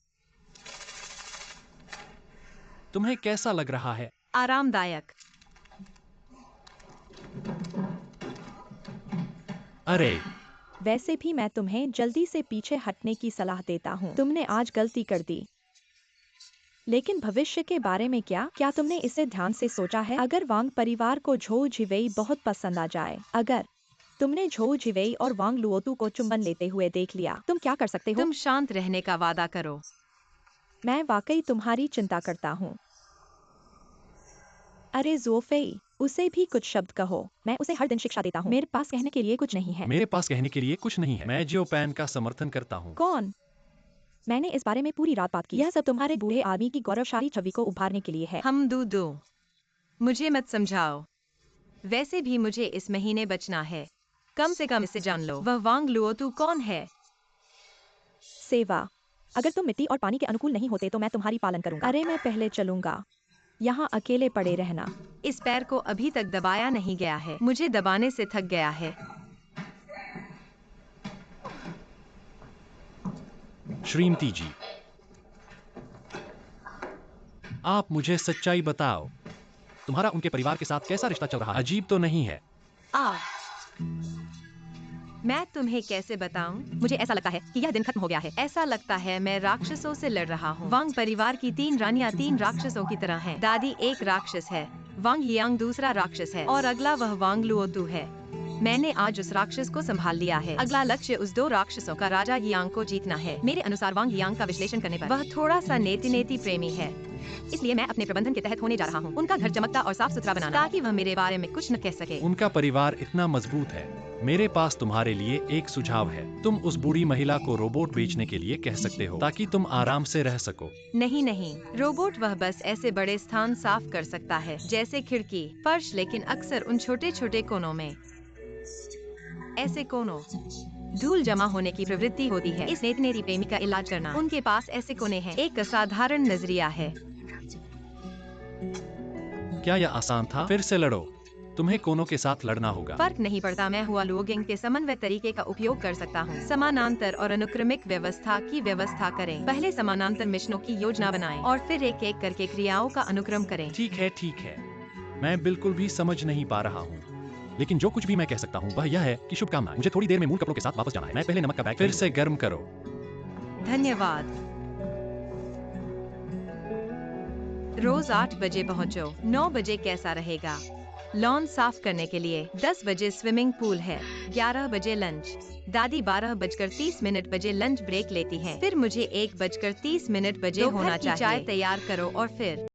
D: तुम्हें कैसा लग रहा है?
B: आरामदायक।
D: अरे,
A: वैसे भी मैं तुम्हें जल्दी से पीछे हटने की सलाह देता हूँ। तुमने आज गलती कर दी, लेकिन भविष्य के बारे में क्या? क्या तुमने इसे ध्यान से सोचा है? अगर वांग परिवार को झोउ झिवेई बहुत पसंद आ जाए, अगर तुमने झोउ झिवेई और वांग लुओतू को चुंबन लेते हुए देख लिया, तुम क्या कर सकते हो?
B: तुम शांत रहने का वादा करो।
A: मैं वाकई तुम्हारी चिंता करता हूँ। अरे ज़ोफेई, उसे भी कुछ शब्द कहो। मैं उसे हर दिन शिक्षा देता हूँ। मेरे पास कहने के लिए कुछ नहीं है।
D: मेरे पास कहने के लिए कुछ नहीं है। मैं जियोपैन का समर्थन करता हूँ।
A: कौन? मैंने इस बारे में पूरी रात बात की। यह सब तुम्हारे बूढ़े आदमी की गौरवशाली छवि को उभारने के लिए है।
B: हम दो मुझे मत समझाओ। वैसे भी मुझे इस महीने बचना है। कम से कम इसे जान लो। वह वांग लुओतु कौन है?
A: सेवा, अगर तुम मिट्टी और पानी के अनुकूल नहीं होते तो मैं तुम्हारी पालन करूंगा। अरे मैं पहले चलूंगा। यहाँ अकेले पड़े रहना।
B: इस पैर को अभी तक दबाया नहीं गया है। मुझे दबाने से थक गया है।
D: श्रीमती जी, आप मुझे सच्चाई बताओ। तुम्हारा उनके परिवार के साथ कैसा रिश्ता चल रहा है? अजीब तो नहीं है?
B: मैं तुम्हें कैसे बताऊं? मुझे ऐसा लगता है कि यह दिन खत्म हो गया है। ऐसा लगता है मैं राक्षसों से लड़ रहा हूँ। वांग परिवार की 3 रानियां 3 राक्षसों की तरह हैं। दादी एक राक्षस है, वांग यांग दूसरा राक्षस है और अगला वह वांग लुओतु है। मैंने आज उस राक्षस को संभाल लिया है। अगला लक्ष्य उस 2 राक्षसों का राजा यांग को जीतना है। मेरे अनुसार वांग यांग का विश्लेषण करने पर वह थोड़ा सा नेति प्रेमी है। इसलिए मैं अपने प्रबंधन के तहत होने जा रहा हूँ। उनका घर चमकता और साफ सुथरा बनाना, ताकि वह मेरे बारे में कुछ न कह सके।
D: उनका परिवार इतना मजबूत है। मेरे पास तुम्हारे लिए एक सुझाव है। तुम उस बूढ़ी महिला को रोबोट बेचने के लिए कह सकते हो, ताकि तुम आराम से रह सको।
B: नहीं, रोबोट वह बस ऐसे बड़े स्थान साफ कर सकता है जैसे खिड़की, फर्श, लेकिन अक्सर उन छोटे छोटे कोनों में, ऐसे कोनों, धूल जमा होने की प्रवृत्ति होती है। इस नेति प्रेमी का इलाज करना। उनके पास ऐसे कोने हैं। एक असाधारण नजरिया है।
D: क्या यह आसान था? फिर से लड़ो। तुम्हें कोनों के साथ लड़ना होगा।
B: फर्क नहीं पड़ता। मैं हुआ लुओगिंग के समन्वय तरीके का उपयोग कर सकता हूँ। समानांतर और अनुक्रमिक व्यवस्था की व्यवस्था करें। पहले समानांतर मिशनों की योजना बनाएं और फिर एक एक करके क्रियाओं का अनुक्रम करें।
D: ठीक है। मैं बिल्कुल भी समझ नहीं पा रहा हूँ, लेकिन जो कुछ भी मैं कह सकता हूँ वह यह है कि शुभकामनाएं। मुझे थोड़ी देर में मूल कपड़ों के साथ वापस जाना है। मैं पहले नमक का बैग फिर से गर्म करो।
B: धन्यवाद। रोज 8 बजे पहुँचो। 9 बजे कैसा रहेगा? लॉन साफ करने के लिए। 10 बजे स्विमिंग पूल है। 11 बजे लंच। दादी 12:30 बजे लंच ब्रेक लेती हैं। फिर मुझे 1:30 बजे होना चाहिए। चाय तैयार करो और फिर